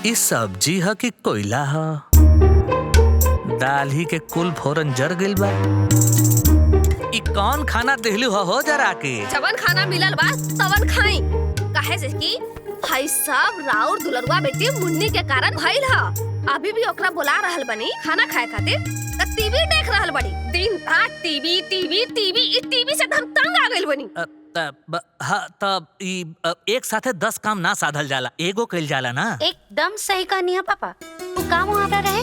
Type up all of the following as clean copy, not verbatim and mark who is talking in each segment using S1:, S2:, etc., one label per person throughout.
S1: इ सब्जी ह कि कोयला ह? दाल ही के कुल फोरन जर गइल बा। इ कौन खाना देहलू हो जरा के?
S2: जवन खाना मिलल बा तवन खाई। काहे से कि भाई साहब राउर दुलरुआ बेटी मुन्नी के कारण भइल ह। अभी भी ओकरा बुला रहल बनी खाना खाए खातिर त टीवी देख रहल बड़ी। दिन रात टीवी टीवी टीवी इ टीवी से हम तंग आ गइल बनी।
S1: तब एक साथे 10 काम ना साधल जाला, एगो कइल जाला ना।
S3: एकदम सही कहनी है पापा। वो काम वहाँ पे रहे,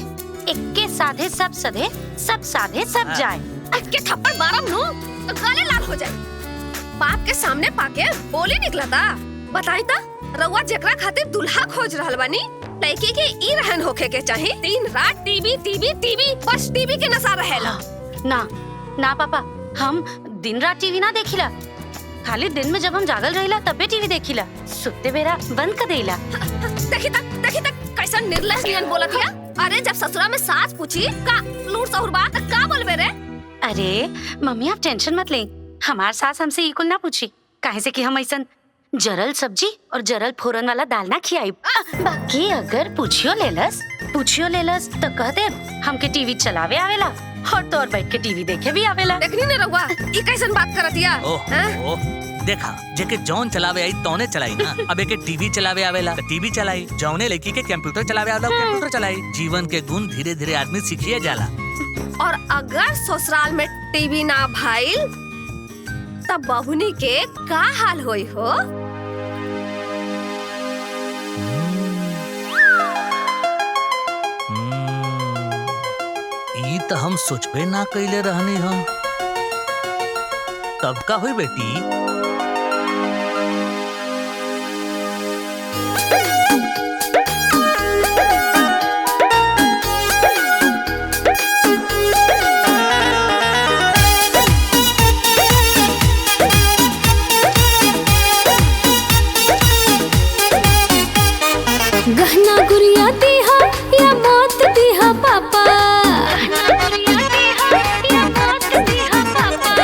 S3: इक्के साधे सब सधे, सब साधे सब जाए।
S2: के थप्पड़ मारम नु तो गले लाल हो जाए। बाप के सामने पाके बोली निकलता। बताई ता रउआ जेकरा खातिर दुल्हा खोज रहल बानी लड़की के ई रहन होखे के चाही। दिन रात टीवी टीवी टीवी, बस टीवी के नशा रहेला।
S3: ना ना पापा, हम दिन रात टीवी ना देखिला। खाली दिन में जब हम जागल रहिला तबे टीवी देखिला, सुते बेरा बंद कर देला।
S2: देखी तक कैसा निर्लज नियन बोलत हिया। अरे जब ससुरा में सास पूछी का लूट सहुर बा त का बोलबे रे?
S3: अरे मम्मी आप टेंशन मत ले, हमार सास हमसे ई कुल ना पूछी। काहे से कि हम ऐसन जरल सब्जी और जरल फोरन वाला दाल ना खियाई। बाकी अगर पूछियो लेलस तो कह दे हमके टीवी चलावे आवेला और तोर बैठ के टीवी देखे भी आवेला।
S2: देखनी ने रउआ ई कैसन बात करतिया।
S1: ओह देखा, जेके जौन चलावे आई तौने चलाई ना। अब एके टीवी चलावे आवेला तो टीवी चलाई, जौने लड़की के कंप्यूटर चलावे आवेला कंप्यूटर चलाई। जीवन के गुण धीरे धीरे आदमी सीखिए जाला।
S2: और अगर ससुराल में टीवी ना भाईल तब बहुनी के का हाल होई हो?
S1: ई तो हम सोचबे ना कइले रहनी हम। तब का हुई बेटी?
S4: गहना गुड़िया दीहा या मौत दीहा पापा।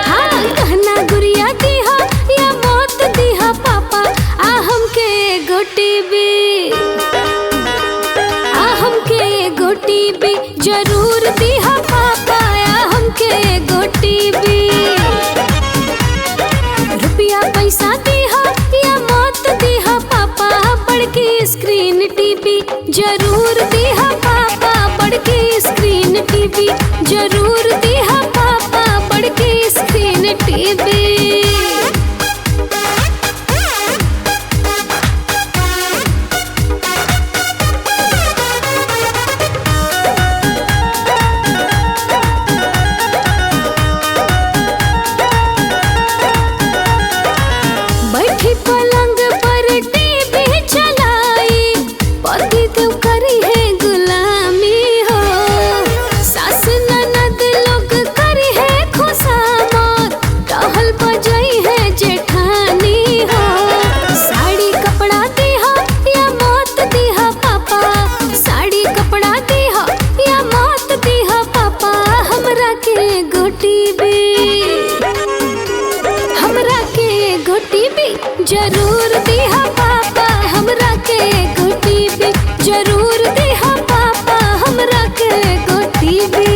S4: हाँ, गहना गुड़िया दीहा या मौत दीहा पापा। आ हमके एगो टीवी जरूर दीहा पापा। आ हमके एगो टीवी। रुपया पैसा दीहा या मौत दीहा पापा। बड़की स्क्रीन टीवी जरूर दीहा पापा। बड़की स्क्रीन टीवी जरूर दीहा पापा। बड़की स्क्रीन टीवी। बैठी पलंग पर टीवी चलाई, पति तो करी है गुलामी हो। सास ननद लोग करी है खुशामद, टहल बजाई है जेठानी हो। साड़ी कपड़ा दीहा या मौत दीहा पापा। साड़ी कपड़ा दीहा या मौत दीहा पापा। हमरा के एगो टीवी जरूर दीहा पापा। हमरा के एगो टीवी जरूर दीहा पापा। हमरा के एगो टीवी।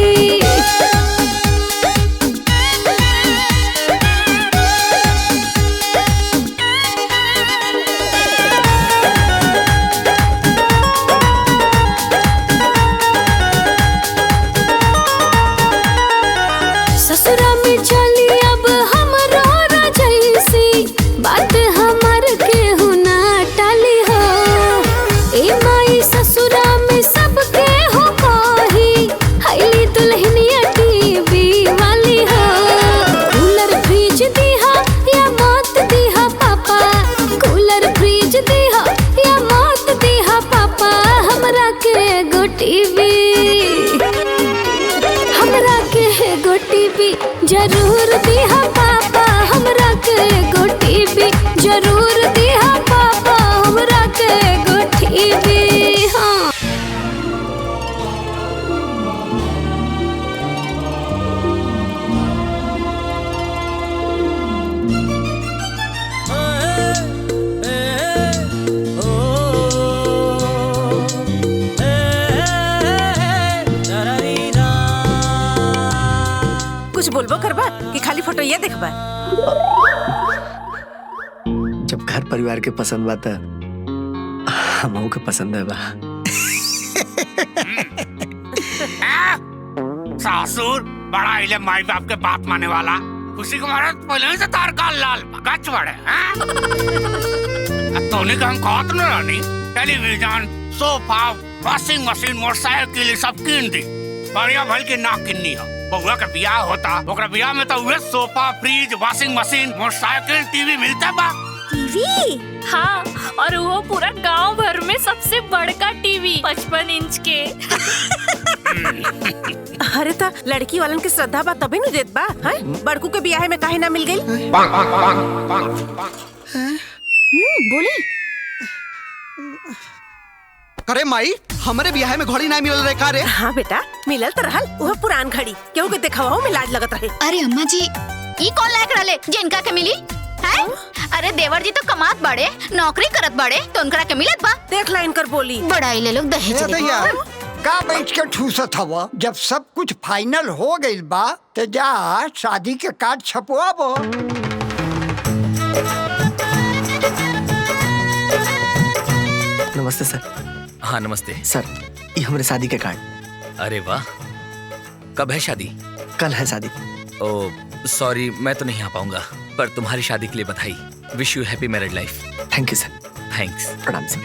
S4: ससुरा में चली अब हमरो रजैसी, बात हमार केहू
S5: फोटो ये देखबा।
S6: जब घर परिवार के पसंद बा त हमहू के पसंद है बा।
S7: सासुर बड़ा इले माई बाप के बात माने वाला, खुशी को मारे पहले ही से तार का लाल गच बड़े हैं। तोने का हम कहत न रानी, television, sofa, washing machine, motorcycle सब कीन दी। बढ़िया भल के ना किन्नी हो। बउआ का बियाह होता, ओकरा बियाह में तो उहे sofa, fridge, washing machine, motorcycle, TV मिलता बा।
S8: टीवी? हाँ, और वो पूरा गांव भर में सबसे बड़का टीवी 55 इंच के।
S5: अरे ता लड़की वालन के श्रद्धा बा तभी न देत बा, हैं? बड़कू के बियाह में काहे ना मिल गई?
S8: बोली।
S9: अरे माई, हमारे ब्याह में घड़ी ना मिलल रे का रे?
S5: हाँ बेटा, मिलल तो रहल, वो पुरान घड़ी केहू के देखवाओ में लाज लगत रहे।
S10: अरे अम्मा जी, ई कौन लायक रहले जिनका के मिली है? अरे देवर जी तो कमात बड़े, नौकरी करत बड़े, तो उनकरा के मिलत बा।
S5: देख ला इनकर बोली।
S10: बड़ाई ले लोग दहेज ले।
S11: यार का बैठ के ठूसत हवा? जब सब कुछ फाइनल हो गइल बा तो जा शादी के कार्ड छपवाबो।
S6: नमस्ते सर।
S12: हाँ नमस्ते
S6: सर, ये हमारे शादी के कार्ड।
S12: अरे वाह, कब है शादी?
S6: कल है शादी।
S12: ओ सॉरी, मैं तो नहीं आ पाऊंगा, पर तुम्हारी शादी के लिए बधाई। Wish you happy married life.
S6: Thank you sir.
S12: Thanks.
S6: प्रणाम सर।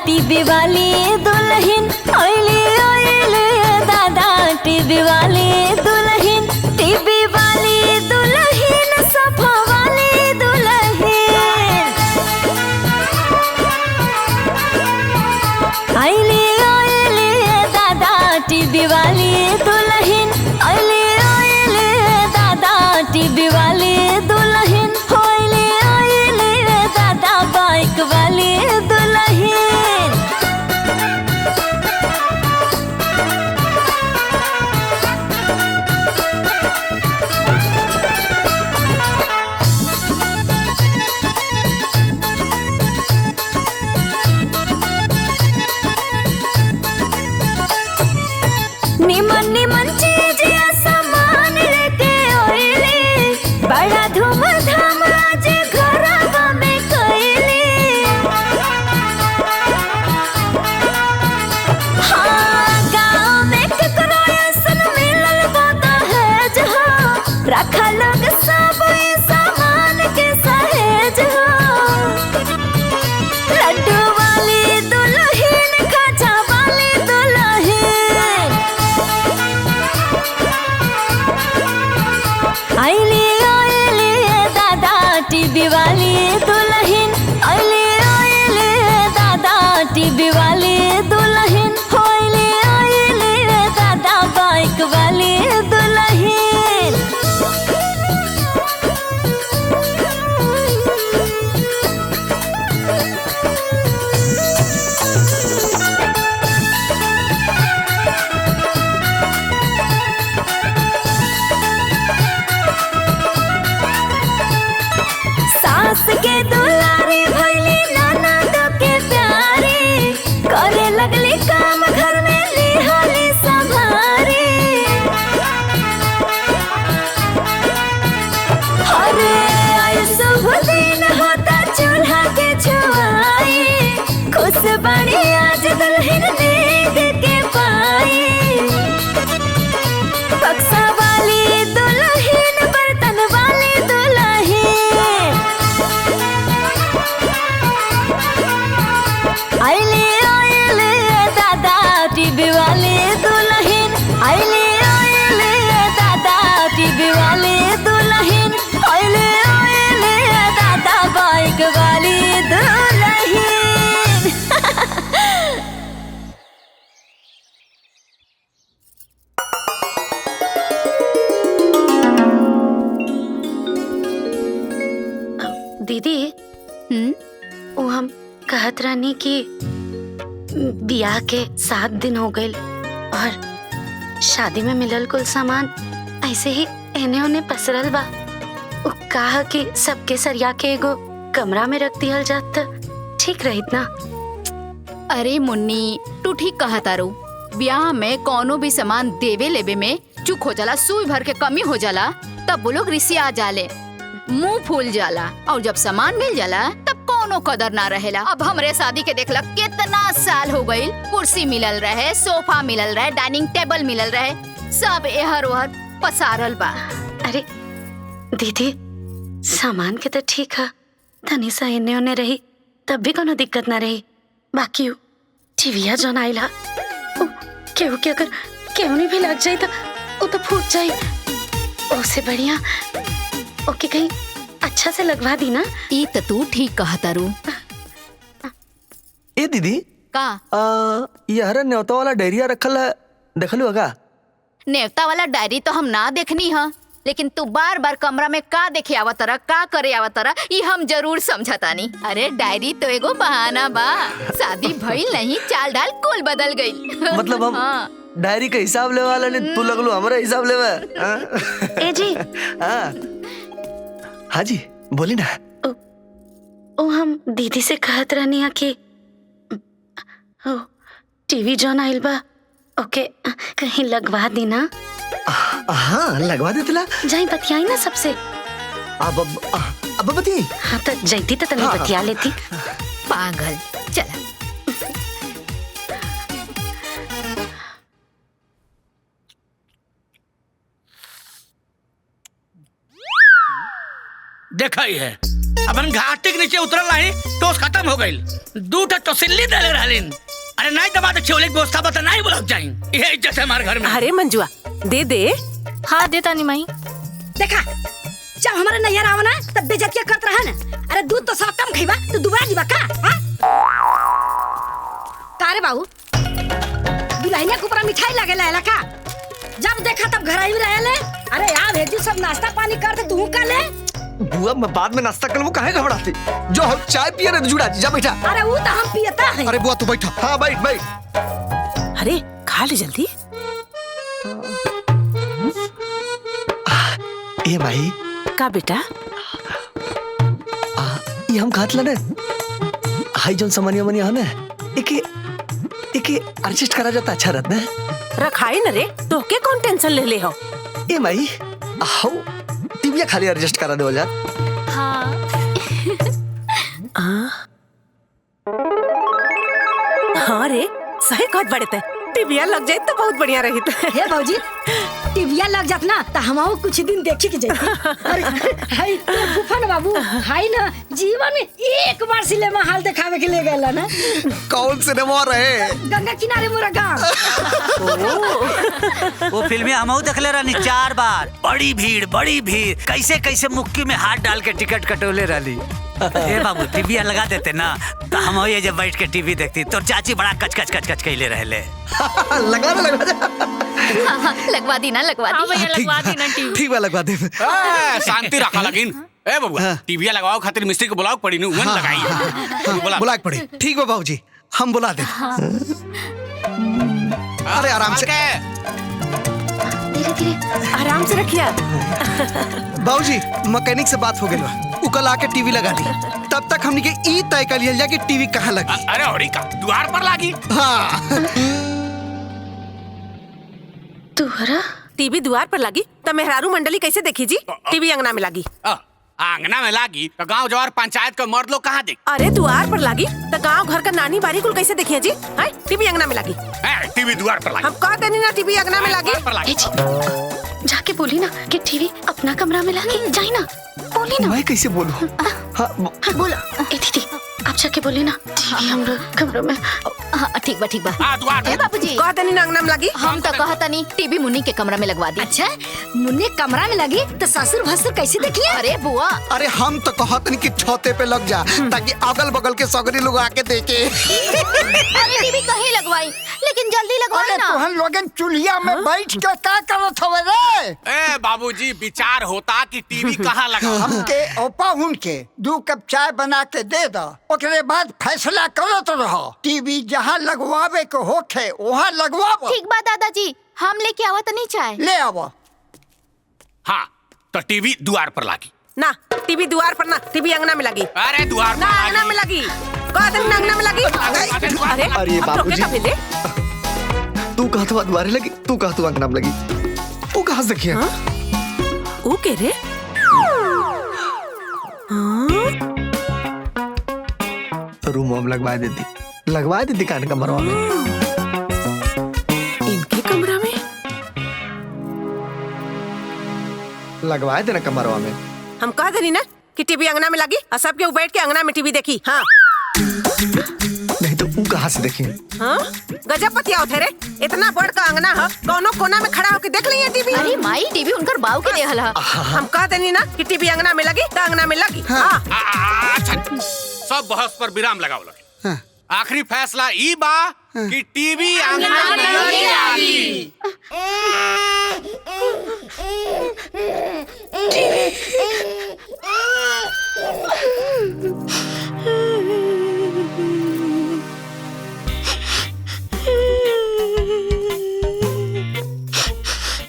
S4: टीवी वाली दुल्हन आइले दादा, टीवी वाली दुल्हन, टीवी वाली दुल्हन, सोफा वाली दुल्हन। आइले दादा, टीवी वाली दुल्हन, आइले दादा, टीवी वाली दुल्हन, आइले दादा, बाइक वाली दुल्हन। निमन निमन चीज सामान लेके आइले, बड़ा धूमधाम आज घरवा में कइले। हाँ, गाँव में केकरो अइसन मिलल बा दहेज हो, रखा लोग सब ई सामान के सहेज हो। लड्डू वाली दुल्हन, खाजा वाली दुल्हन, आइले दादा, टीवी वाली दुल्हन, आइले दादा, टीवी वाली दुल्हन, आइले दादा, बाइक वाली दुल्हन। सास
S3: दीदी वो हम कहत रहनी कि बियाह के 7 दिन हो गए और शादी में मिलल कुल सामान ऐसे ही एने ओने पसरल बा। वो कहा कि सबके सरिया के एगो कमरा में रख दिया जात ठीक रहित ना।
S10: अरे मुन्नी तू ठीक कहा तारू। ब्याह में कोनो भी सामान देवे लेवे में चूक हो जाला, सुई भर के कमी हो जाला, तब वो लोग रिसिया जाले, मुंह फूल जाला, और जब सामान मिल जाला तब कोनो कदर ना रहेला। अब हमरे शादी के देखला कितना साल हो गईल, कुर्सी मिलल रहे, सोफा मिलल रहे, डाइनिंग टेबल मिलल रहे, सब एहर ओहर पसारल बा।
S3: अरे दीदी सामान के तो ठीक है, तनी सा एने ओने रही तब भी कोनो दिक्कत ना रही। बाकी टीविया जौन आइला केहू के अगर केहू भी लग जाए तो वो तो फूट जाए। उससे बढ़िया ओके कहीं अच्छा से लगवा दी ना।
S10: ई तो तू ठीक कहा तारू।
S6: ए दीदी
S10: का
S6: यार न्योता वाला डायरिया रखल है, देखलू का?
S10: नेवता वाला डायरी तो हम ना देखनी है, लेकिन तू बार बार कमरा में का देखे आवतरा, का करे आवतरा, ये हम जरूर समझतानी। अरे डायरी तो एगो बहाना बा, शादी भइल नहीं, चाल ढाल कुल बदल गई।
S6: मतलब हम डायरी का हिसाब ले वाला ने, तू लगलो हमारा हिसाब लेवा।
S3: ए जी
S6: हाँ जी बोली ना।
S3: ओ हम दीदी से कहत रहनी है कि टीवी जौन आइल बा ओके कहीं लगवा दी ना।
S6: हाँ लगवा दे तिला।
S3: जाई बतियाई ना सबसे।
S6: अब बती।
S3: हाँ तो जैती तो तनी बतिया लेती।
S10: पागल चला।
S7: देखा ही है अपन घाटी के नीचे उतरल नहीं तो खत्म हो गई। दूठा तो सिल्ली दले रहलिन। अरे नहीं दबा दे छोले की व्यवस्था बता नहीं बुलाक जाई। ये इज्जत है हमारे घर में।
S5: अरे मंजुआ दे दे।
S8: हाँ दे तानी माई।
S13: देखा जब हमारे नैयर आवा ना तब बेइज्जती करत रहा ना। अरे दूध तो सब कम खइबा तो दुबरा जीवा का? का रे बाबू दुल्हनिया के ऊपर मिठाई लगे लायला का? जब देखा तब घर आई रहेले। अरे यार भेजू सब नाश्ता पानी कर दे तू का ले।
S6: बुआ मैं बाद में नाश्ता कर, वो काहे घबराती? जो हम चाय पिए रे जुड़ा जा बैठा।
S13: अरे वो तो हम पियता है।
S6: अरे बुआ तू बैठा। हाँ बैठ बैठ।
S5: अरे खा ले जल्दी।
S6: ए भाई
S5: का बेटा
S6: ये हम खात ला ने हाई जोन सामान्य मनी है ना एके एडजस्ट करा जाता अच्छा रहता है।
S5: रखाई न रे तो के कौन टेंशन ले ले हो।
S6: ए भाई आओ टीवी खाली एडजस्ट करा दे जा।
S8: हाँ
S5: हाँ रे सही कहत बड़े थे। टीविया लग जाए तो बहुत बढ़िया रही।
S13: हे भौजी टीविया लग जात ना तो हमाओ कुछ दिन देखे के जाए। अरे हाय तो फूफन बाबू हाय ना जीवन में एक बार सिनेमा हॉल दिखावे के ले गएला ना।
S6: कौन सिनेमा रहे?
S13: गंगा किनारे मोरा गांव।
S1: वो फिल्में हमहू देखले रहनी 4 बार। बड़ी भीड़ कैसे कैसे मुक्की में हाथ डाल के टिकट कटोले रहली। ए बाबू टीवी लगा देते ना तो हम ये जब बैठ के टीवी देखती तो चाची बड़ा कच कैले रहले।
S6: लगा
S10: हाँ, लगवा दी ना लगवा दी।
S8: भैया लगवा दी ना टीवी।
S6: ठीक बा लगवा दे।
S7: शांति रखा लगिन। ए बबुआ टीवी लगाओ खातिर मिस्त्री को बुलाओ पड़ी नु मन लगाई।
S6: बुला के पड़ी। ठीक बा बाबूजी हम बुला दे। अरे आराम से
S3: धीरे
S5: आराम से रखिया।
S6: बाबूजी मैकेनिक से बात हो गई बा, उ कल आके टीवी लगा दी। तब तक हमने के ई तय कर लिया कि टीवी कहाँ लगी।
S7: अरे औरी का द्वार पर लागी।
S6: हाँ
S3: तुहरा
S5: टीवी द्वार पर लगी तो मेहरारू मंडली कैसे देखी जी? टीवी अंगना में लगी।
S7: आंगना में लागी तो गांव जवार पंचायत का मर्द लोग कहाँ देख?
S5: अरे द्वार पर लगी तो गांव घर का नानी बारी कुल कैसे देखिए जी? टीवी अंगना में लगी।
S7: टीवी द्वार पर लागी।
S5: हम कह देनी ना टीवी अंगना में लगी।
S3: जाके बोली ना कि टीवी अपना कमरा में लगी। जाई ना बोली ना।
S6: मैं कैसे बोलूं?
S3: हाँ बोला। ए दीदी आप जाके बोली ना टीवी हमरा कमरा में।
S10: हाँ ठीक बा ठीक बा।
S7: द्वार
S10: बाबूजी
S5: कह देनी ना अंगना में लगी।
S10: हम तो कहता नहीं टीवी मुन्नी के कमरा में लगवा दी।
S13: अच्छा मुन्नी कमरा में लगी तो ससुर भसुर कैसे देखिए?
S10: अरे बुआ
S6: अरे हम तो कहत नहीं कि छते पे लग जा ताकि अगल बगल के सगरी लोग आके देखे।
S10: अरे टीवी कहीं लगवाई लेकिन जल्दी लगवाई ना।
S11: तुहन लोगन चुलिया में बैठ के का करत हवे रे?
S7: ए बाबूजी विचार होता कि टीवी कहाँ लगा।
S11: हमके ओपा उनके 2 कप चाय बना के दे दा, ओकरे बाद फैसला करत रहो। टीवी जहाँ लगवावे के होखे वहाँ लगवाओ।
S8: ठीक बात दादाजी, हम लेके आवत नहीं चाहे।
S11: ले आवो।
S7: हाँ तो टीवी द्वार पर लागी
S5: ना, टीवी द्वार पर ना, टीवी अंगना में लगी।
S7: अरे द्वार
S5: ना, अंगना में लगी। अंगना में लगी।
S6: अरे बाबूजी, तू कहा तो द्वारे लगी, तू कहा तो अंगना में लगी, तू कहाँ से किया?
S5: वो कह रे?
S6: रूम में लगवा देती कान कमरा में।
S5: इनके कमरा में
S6: लगवाए थे ना कमरवा में।
S5: हम कह देनी ना कि टीवी अंगना में लगी और सब केहू बैठ के अंगना में टीवी देखी। हाँ
S6: नहीं तो वो कहाँ से देखी?
S5: हाँ गजब पतिया होते रे, इतना बड़ का अंगना है, कौनो कोना में खड़ा होके देख लिया टीवी।
S8: अरे माई, टीवी उनकर बाऊ के देहल है।
S5: हम कह देनी ना कि टीवी अंगना में लगी तो अंगना में लगी।
S7: अच्छा सब बहस पर विराम लगाओ लगे। आखिरी फैसला ई बा कि टीवी अंगना में लगी।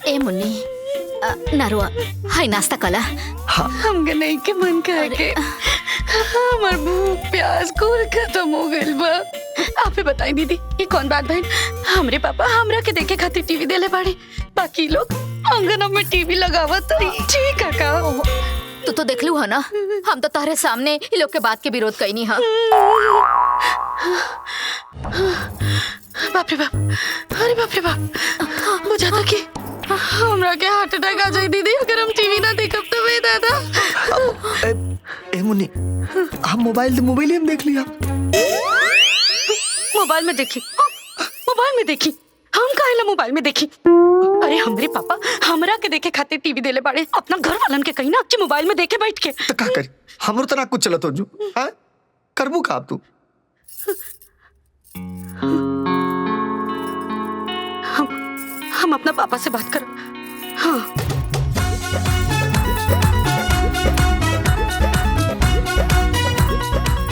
S8: ए मुन्नी, नरुआ हाय नाश्ता कला।
S3: हमके नहीं के मन कर के हमार भूख प्यास कुल खत्म हो गइल बा। आप ही बताई दीदी, ये कौन बात भाई? हमरे पापा हमरा के देखे खातिर टीवी देले बाड़े, बाकी लोग अंगना में टीवी लगावत ठीक है का?
S8: तू तो देख लू है ना, हम तो तारे सामने ये लोग के बात के विरोध कई नहीं।
S3: बाप रे बाप, अरे बाप रे बाप, बुझाता कि हमरा के हार्ट अटैक आ जाए दीदी अगर हम टीवी ना देखब तो। वे दादा
S6: ए मुन्नी, हम मोबाइल ही हम देख लिया।
S3: मोबाइल में देखी हम काहेला मोबाइल में देखी? अरे हमरे पापा हमरा के देखे खातिर टीवी देले बाड़े, अपना घर वालन के कहीं ना कि मोबाइल में देखे बैठ के।
S6: तो का करी, हमरो तो ना कुछ चलत हो जू। हां करबू का अब तू?
S3: हम अपना पापा से बात कर। हाँ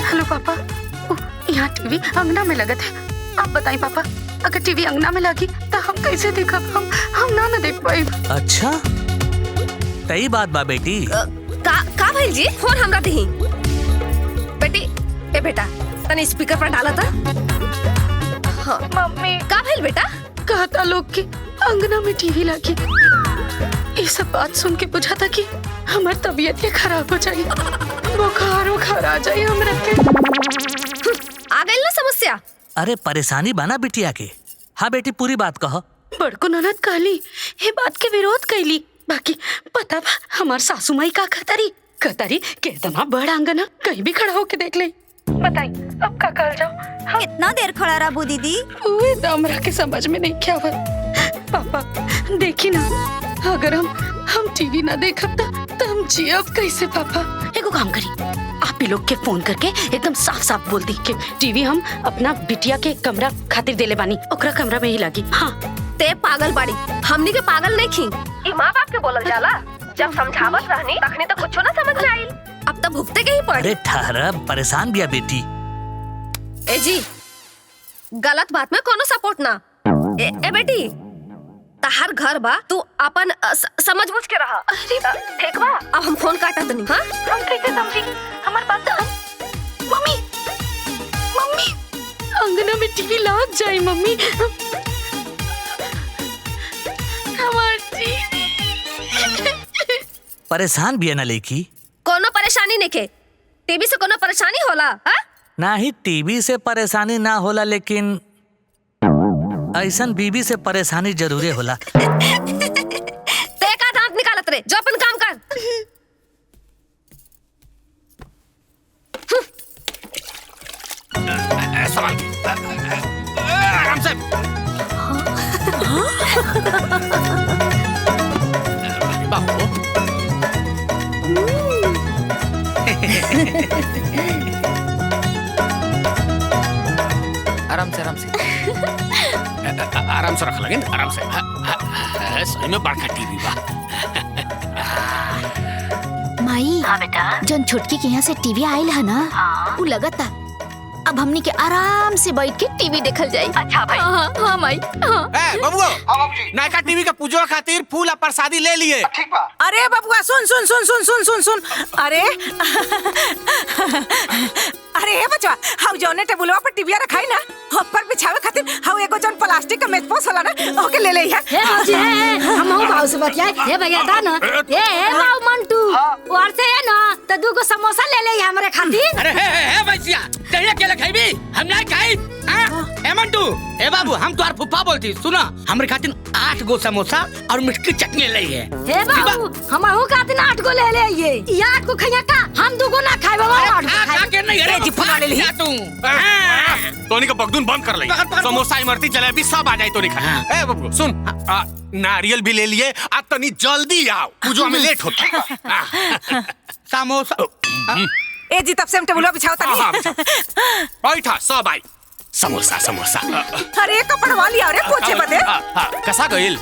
S3: हेलो पापा, यहाँ टीवी अंगना में लगत है। आप बताइए पापा, अगर टीवी अंगना में लगी तो हम कैसे देखब? हम ना देख पाए।
S1: अच्छा तई बात बा बेटी।
S2: का भाई जी फोन हमरा दही। बेटी ए बेटा तने स्पीकर पर डाला था। हाँ
S3: मम्मी
S2: का भाई बेटा?
S3: कहता लोग कि अंगना में टीवी लगी। ये सब बात सुन के बुझा था कि हमारी तबीयत ये खराब हो जाए, बुखार आ जाए हमरा के।
S2: आ गई ना समस्या?
S1: अरे परेशानी बना बिटिया के। हाँ बेटी पूरी बात कहो।
S3: बड़को ननद कहली ये बात के विरोध कैली, बाकी पता बा हमार सासू माई का कहतारी कितना बड़ा आंगन कहीं भी खड़ा होके देख ले। बताई अब का कर जाओ?
S14: कितना देर खड़ा रहा दीदी?
S3: हमरा के समझ में नहीं क्या हुआ। पापा देखी ना, अगर हम टीवी ना देखब तो हम जियब कैसे? पापा एगो काम करी, आप ही लोग के फोन करके एकदम साफ साफ बोल दी कि टीवी हम अपना बिटिया के कमरा खातिर देले बानी, ओकरा कमरा में ही लगी। हाँ
S2: ते पागल बाड़ी, हमनी के पागल नहीं खी। ई माँ बाप के बोलल जाला, जब समझावत रहनी तखनी तो कुछ ना समझ में आइल, अब तो भुगते के ही पड़े।
S1: अरे ठहरा, परेशान बिया बेटी।
S2: ए जी गलत बात में कोनो सपोर्ट ना। ए बेटी तहार घर बा, तू अपन समझ बुझ के रहा। ठीक बा, अब हम फोन काटत नहीं। हाँ
S3: हम कैसे समझी हमार बात? मम्मी अंगना में टीवी लग जाए। मम्मी हमार टीवी।
S1: परेशान बिया ना लेकी।
S2: कोनो परेशानी नहीं के, टीवी से कोनो परेशानी होला? हा?
S1: ना ही टीवी से परेशानी ना होला, लेकिन ऐसन बीबी से परेशानी जरूरे होला।
S2: ते का दांत निकालत रे, जो अपन काम कर।
S7: सवाल आराम से। बाबू आराम से रख लगे, आराम से। सही में बड़का टीवी बा।
S10: माई।
S3: हाँ बेटा।
S10: जन छुटकी के यहाँ से टीवी आयल है ना, वो लगता अब हमनी के आराम से बैठ के टीवी देखल जाई।
S3: अच्छा भाई।
S10: हाँ माई। हाँ।
S7: बबुआ नयका टीवी का पूजो खातिर फूल और प्रसादी ले लिए।
S5: ठीक बा। अरे बबुआ सुन सुन सुन सुन सुन सुन सुन अरे अरे हे बचवा हाउ जौने टेबुलवा पर टीवी रखाई ना ऊपर बिछावे खातिर हाउ एगो जौन प्लास्टिक का मेजपोस होला ना ओके ले ले है।
S13: हे बाबूजी हम भाव से बतियाए। हे भैया दा ना ए बाबू मंटू और से है ना तो दू को समोसा ले ले हमरे खातिर।
S15: अरे हे भैया तैया के खाइबी हम नहीं खाई। ए मंटू ए बाबू हम तोहार फुफा बोलती सुना हमरे खातिर 8 गो समोसा और मिर्ची चटनी ले है।
S13: हे बाबू हम आहू खातिर 8 गो ले ले ये 8 को खैया का हम दू को ना खाए बाबा। 8 को
S15: खा के नहीं अरे
S5: जिफा ले ली
S15: तू
S7: तोनी का बगदून बंद कर ले। समोसा इमरती जलेबी सब आ जाए तो नहीं। ए बबुआ सुन नारियल भी ले लिए आज तनी जल्दी आओ पूजो में लेट होता।
S15: समोसा
S5: ए जी तब से हम टेबुलवा बिछाओ तनी
S7: बैठा सब आई समोसा समोसा।
S5: अरे कपड़ वाली अरे पोछे बदे
S7: कसा गइल।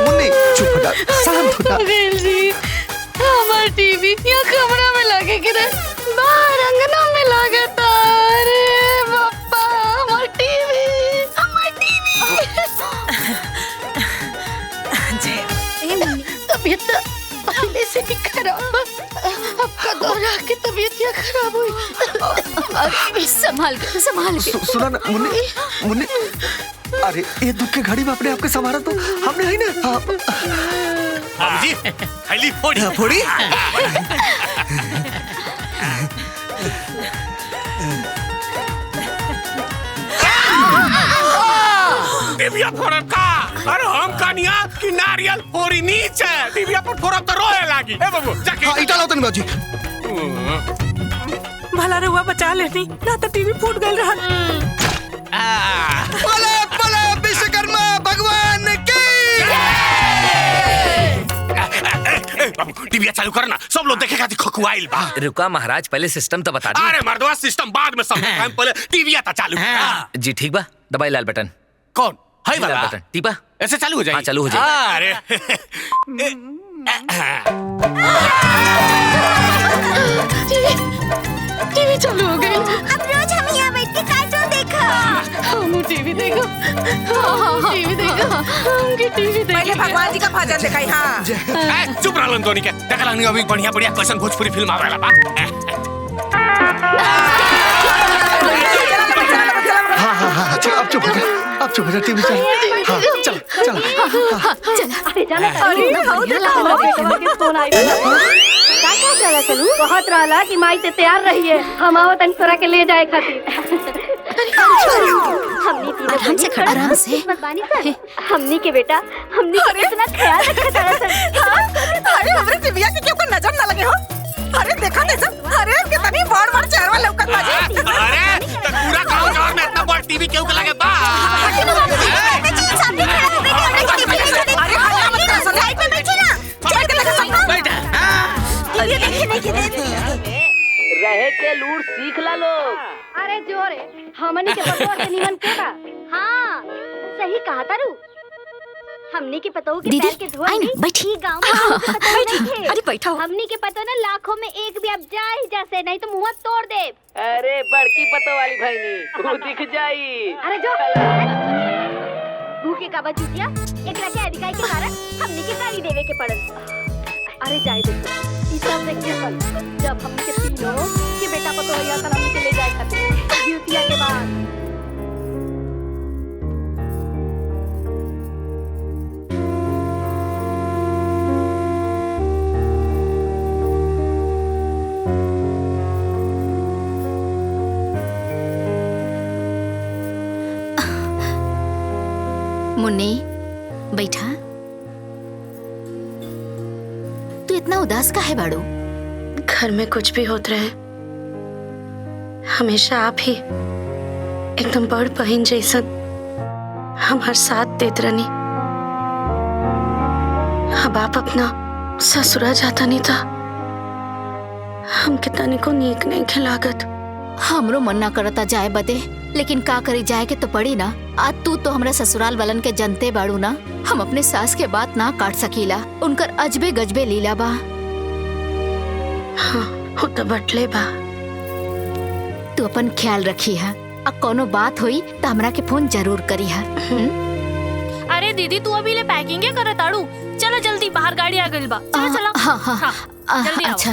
S6: मुन्नी चुप हो जा, शांत हो जा।
S3: जी हमार टीवी यहाँ कमरा में लगे कि बाहर अंगना में लगे था। अरे पापा हमार टीवी तबीयत पहले से भी खराब। आपका दौरा के तबीयत यहाँ खराब हुई। संभाल के
S6: सुना ना मुन्नी मुन्नी अरे ये दुख के घड़ी में अपने आप के संभाला तो हमने है ना।
S7: हाँ जी खाली फोड़ी
S6: फोड़ी।
S7: दिव्या फोड़ब का अरे हम कनिया कि नारियल फोड़ी नीचे दिव्या पर फोड़ब तो रोए लागी। ए बाबू जाके
S6: हां इटा लाओ तनी बाजी।
S5: भला रुआ बचा लेनी ना तो टीवी फूट गइल रहा।
S9: बोले बोले विश्वकर्मा भगवान की
S7: बाबू टीवी चालू करना सब लोग देखेगा खकुआइल बा।
S12: रुका महाराज पहले सिस्टम तो बता दी।
S7: अरे मर्दवा सिस्टम बाद में समझ पहले टीवी आता चालू।
S12: जी ठीक बा दबाई लाल बटन।
S7: कौन है वाला
S12: लाल बटन टीपा
S7: ऐसे चालू हो जाए।
S12: हाँ चालू हो जाए।
S7: अरे
S3: टीवी चालू हो गई।
S14: अब रोज हम यहाँ बैठ के कार्टून देखा।
S3: हम टीवी देखो टीवी देखो हमके टीवी देखो।
S5: पहले भगवान जी का भजन दिखाई। हाँ
S7: चुप रह लन दोनी के देख लानी अभी बढ़िया बढ़िया क्वेश्चन भोजपुरी फिल्म आवेला बा।
S6: हाँ अब चुप हो जा अब चुप हो जा टीवी चल। हाँ चल चल
S3: अरे जाना
S2: अरे हाउ देखा हमरा बेटवा के फोन आई का चला चलू बहुत रहला कि माई ते तैयार रहिए हम आओ तन तोरा के ले जाए खातिर। हमनी
S10: आराम से खड़ा आराम से
S2: हमनी के बेटा हमनी के इतना ख्याल रखा तारा सन।
S5: अरे हमरे दिव्या के क्यों को नजर ना लगे हो। अरे देखा देखा अरे कितनी बड़ चेहरा लौकत बाजी।
S7: अरे तो पूरा गांव जवार में इतना बड़ टीवी क्यों के लगे बा।
S5: अरे हल्ला मत कर साइड में बैठे ना चल के देखा सब
S15: बैठा
S5: ये देखिए
S15: रहे के लूट सीख ला लोग।
S2: अरे जोरे हमनी के बतवा के निमन के बा। हां सही कहा तारू हमनी के पतों के पैर के धोए
S10: बैठी
S2: गांव में बैठी।
S10: अरे बैठो।
S2: हमनी के पतो ना लाखों में एक भी अब जा ही जैसे नहीं तो मुंह तोड़ दे।
S15: अरे बड़की पतो वाली भाईनी तू दिख जाई।
S2: अरे जो भूखे का बचुतिया एकरा के अधिकारी के कारण हमनी के गाली देवे के पड़ल। अरे जाए देखो ई सब देख के जब हमनी के तीनों के बेटा पतो हरिया तना के ले जाए खातिर ड्यूटिया के बाद
S10: मुन्नी बैठा। तू इतना उदास का है बाड़ू।
S3: घर में कुछ भी होत रहे हमेशा आप ही एकदम बड़ बहन जैसन हमार साथ देत रहनी। अब आप अपना ससुरा जाता नहीं था हमके तनिको नीक नहीं खिलागत।
S10: हमरो मन ना करता जाए बदे, लेकिन का करी, जाए के तो पड़ी ना। आज तू तो हमरा ससुराल वालन के जनते बाड़ू ना, हम अपने सास के बात ना काट सकीला। उनकर अजबे गजबे लीला बा।
S3: हाँ, हो तो बटले बा।
S10: तू अपन ख्याल रखी है। अब कोनो बात हुई तो हमरा के फोन जरूर करी है।
S8: अरे दीदी तू अभी ले पैकिंग करे ताड़ू। चलो जल्दी, बाहर गाड़ी आ गई बा। चलो चलो।
S10: हाँ हाँ
S8: जल्दी आओ।
S10: अच्छा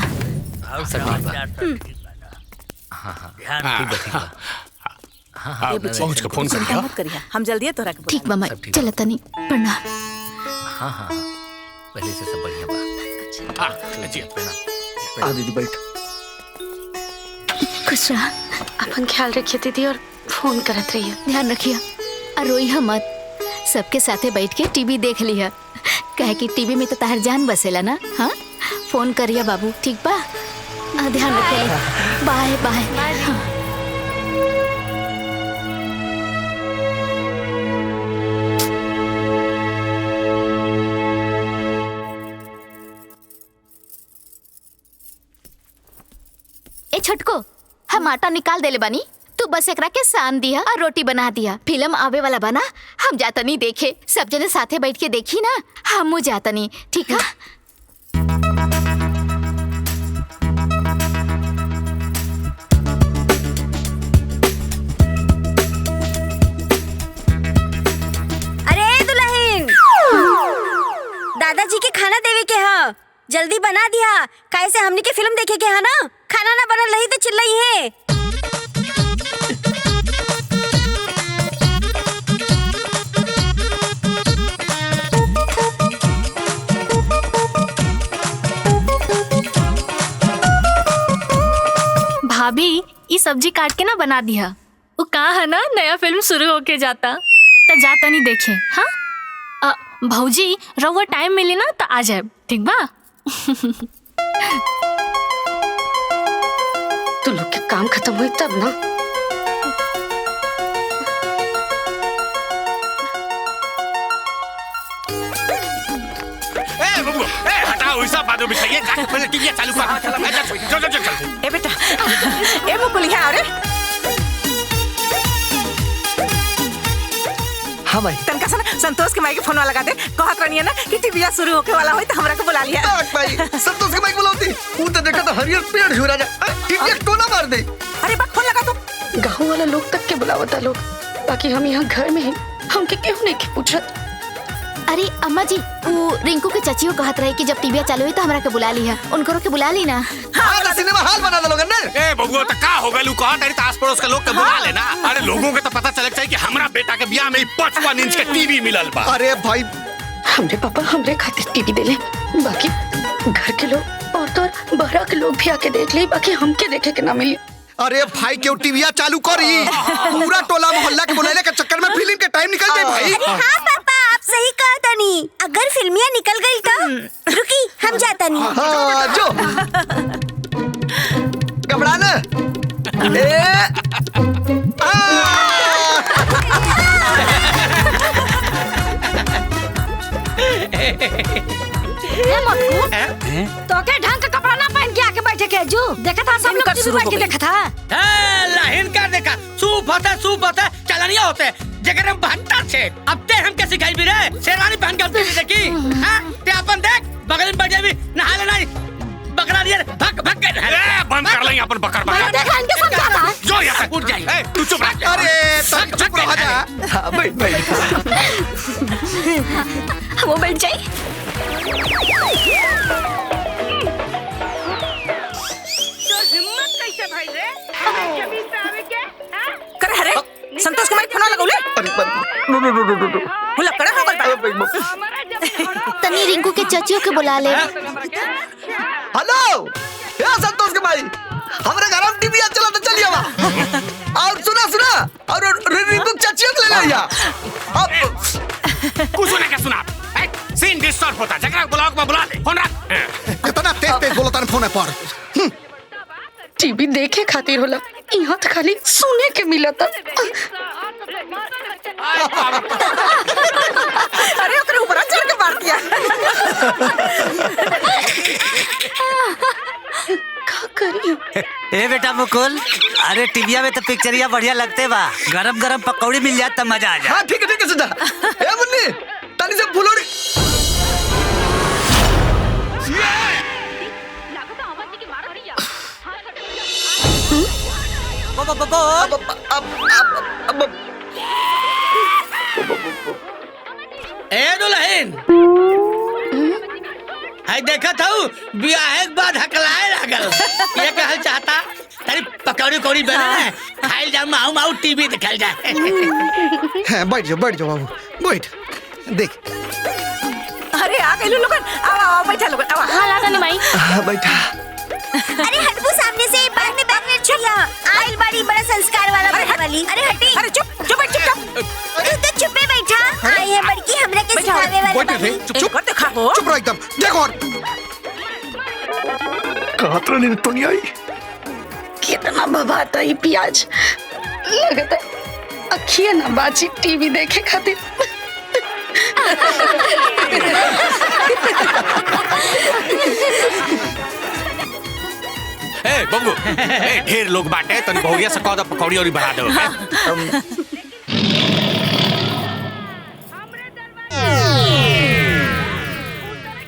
S7: पहुंच के फोन
S5: चिंता मत करिया, हम जल्दी तोरा के
S10: ठीक बा माई, चल तनी प्रणाम।
S12: हाँ हाँ पहले से सब बढ़िया बा।
S7: जी
S6: आ दीदी बैठ।
S3: खुश रहा, अपन ख्याल रखिए दीदी और फोन करत रहिए।
S10: ध्यान रखिए और रोइहा मत। सबके साथे बैठ के टीवी देख लिया, कहे कि टीवी में तो ताहर जान बसेला ना। हाँ फोन करिया बाबू, ठीक बा? ध्यान रखिए। Bye bye. हाँ। ए छोटको, हम आटा निकाल देले बानी, तू बस एकरा के सान दिया और रोटी बना दिया। फिल्म आवे वाला बना, हम जाता नहीं देखे। सब जने साथे बैठ के देखी ना, हमू जाता नहीं, ठीक है?
S14: अरे दुल्हन, दादाजी के खाना देवे के हा, जल्दी बना दिया। कैसे हमनी के फिल्म देखे के है ना, खाना ना बनल रही तो चिल्लाई है।
S8: भाभी ये सब्जी काट के ना बना दिया। वो कहा है ना नया फिल्म शुरू होके जाता, तो जाता नहीं देखे। हाँ भौजी, रउआ टाइम मिली ना तो आ जाए, ठीक बा?
S3: तू लोग के काम खत्म हुई तब ना।
S7: ए बबू, ए हटाओ ऐसा बातों बिछाइए, जाके पहले टीवी चालू कर। चल चल चल।
S5: ए बेटा, ए मुकुलिया, अरे
S6: हाँ भाई।
S5: तनका सा संतोष के माई के फोन लगा दे, कहत रहनी है ना कि टीवीया शुरू होके वाला होई तो हमरा को बुला लिया।
S6: भाई संतोष के माई को बुलाती, वो तो देखा तो हरियर पेड़ झुरा जा, टीवी एक टोना मार दे।
S5: अरे बा फोन लगा तू।
S3: गाँव वाला लोग तक के बुलावता लोग, बाकी हम यहाँ घर में हैं, हमके क्यों नहीं के पूछत।
S10: अरे अम्मा जी, वो रिंकू के चचियो कहत रहे कि जब टीवी चालू हुई तो हमरा के बुला लिया। उनको के बुला ली ना।
S6: हाँ तो सिनेमा हॉल बना दे लोगन ने।
S7: ए बबू तो का हो गलू, कहा तेरी आस पड़ोस के लोग के बुला लेना। अरे लोगों के तो पता चलक चाहिए कि हमरा बेटा के ब्याह में 55 इंच के टीवी मिलल बा।
S6: अरे भाई,
S3: हमरे पापा हमरे खातिर टीवी देले, बाकी घर के लोग और तो बाहर के लोग भी आके देख ले, बाकी हमके देखे के ना मिली।
S9: अरे भाई क्यों टीवीया चालू करी, पूरा टोला मोहल्ला के बुलाने के चक्कर में फिल्म के टाइम निकल जाए भाई।
S14: अरे हाँ पापा, आप सही कहा तनी। अगर फिल्मिया निकल गई तो रुकी, हम जाता नहीं।
S6: हाँ जो घबरा ना।
S13: तो के ढंग का कपड़ा ना पहन के आके बैठे के जो देखा था, सब लोग टीवी बैठ के देखा था।
S15: लाहिन का देखा, सूप होता है चलनिया होते हैं जगह हम बहत्तर से। अब ते हम कैसे खाई भी रहे, शेरवानी पहन के टीवी देखी। हाँ ते अपन देख, बगल में बैठे भी नहा लेना, बकरा दिया भग भग के
S7: बंद कर लेंगे अपन बकर बकर।
S13: देखा इनके समझा रहा।
S7: जो यहाँ उठ जाइए, तू चुप रह।
S9: अरे चुप रह जा।
S6: हाँ बैठ बैठ।
S10: वो बैठ जाए।
S5: करे हरे संतोष के माई फोन लगाउले।
S6: अरे
S5: हुला करे हो गई।
S10: तनी रिंकू के चचियो के बुला ले।
S6: हेलो या संतोष के भाई, हमारे घर में टीवी चला तो चलिए वहाँ। और सुना और रिंकू चाचियों को ले लिया। अब
S7: कुछ सुना क्या सुना, सीन डिस्टर्ब होता, जगह ब्लॉक में बुला ले, फोन रख।
S9: इतना तेज बोलता है फोन पर।
S3: टीवी देखे खातिर होला, यहाँ तो खाली सुने के मिला था।
S5: अरे ओकरे ऊपर चढ़ के मार दिया।
S3: का करे
S1: ए बेटा मुकुल, अरे टीविया में तो पिक्चरिया बढ़िया लगते बा। गरम गरम पकौड़ी मिल जात त मजा आ जा।
S6: हाँ ठीक है सुधा। ए मुन्नी तानी से फुलोड़ी।
S15: ए दुल्हन, हाय देखा था ब्याह के बाद हकलाए लागल। ये कहल चाहता तेरी पकौड़ी कोड़ी बने खाइल जा, माऊ माऊ टीवी देखल जा।
S9: हाँ बैठ जाओ बाबू, बैठ देख।
S5: अरे आ गए लोगन, आओ बैठा लोगन, आओ।
S8: हाँ लाता नहीं भाई।
S6: हाँ बैठा।
S14: अरे हटबू सामने से, बाद में बैठने चाहिए। आइल बड़ी बड़ा संस्कार वाला बनने वाली। अरे हटी।
S5: अरे चुप चुप।
S14: तू तो चुपे बैठा। आई है बड़की हमरा के सिखावे वाली बानी।
S9: चुप कर देखा हो। चुप रहो एकदम। देखो और
S6: कहाँ तरह नहीं तो नहीं आई।
S3: कितना बबाता ही प्याज लगता है। अखियां ना बाची टीवी देखे खातिर।
S7: ए बब्बू, ए ढेर लोग बाटे तनी बहुरिया से कौदा पकौड़ी और बढ़ा दो।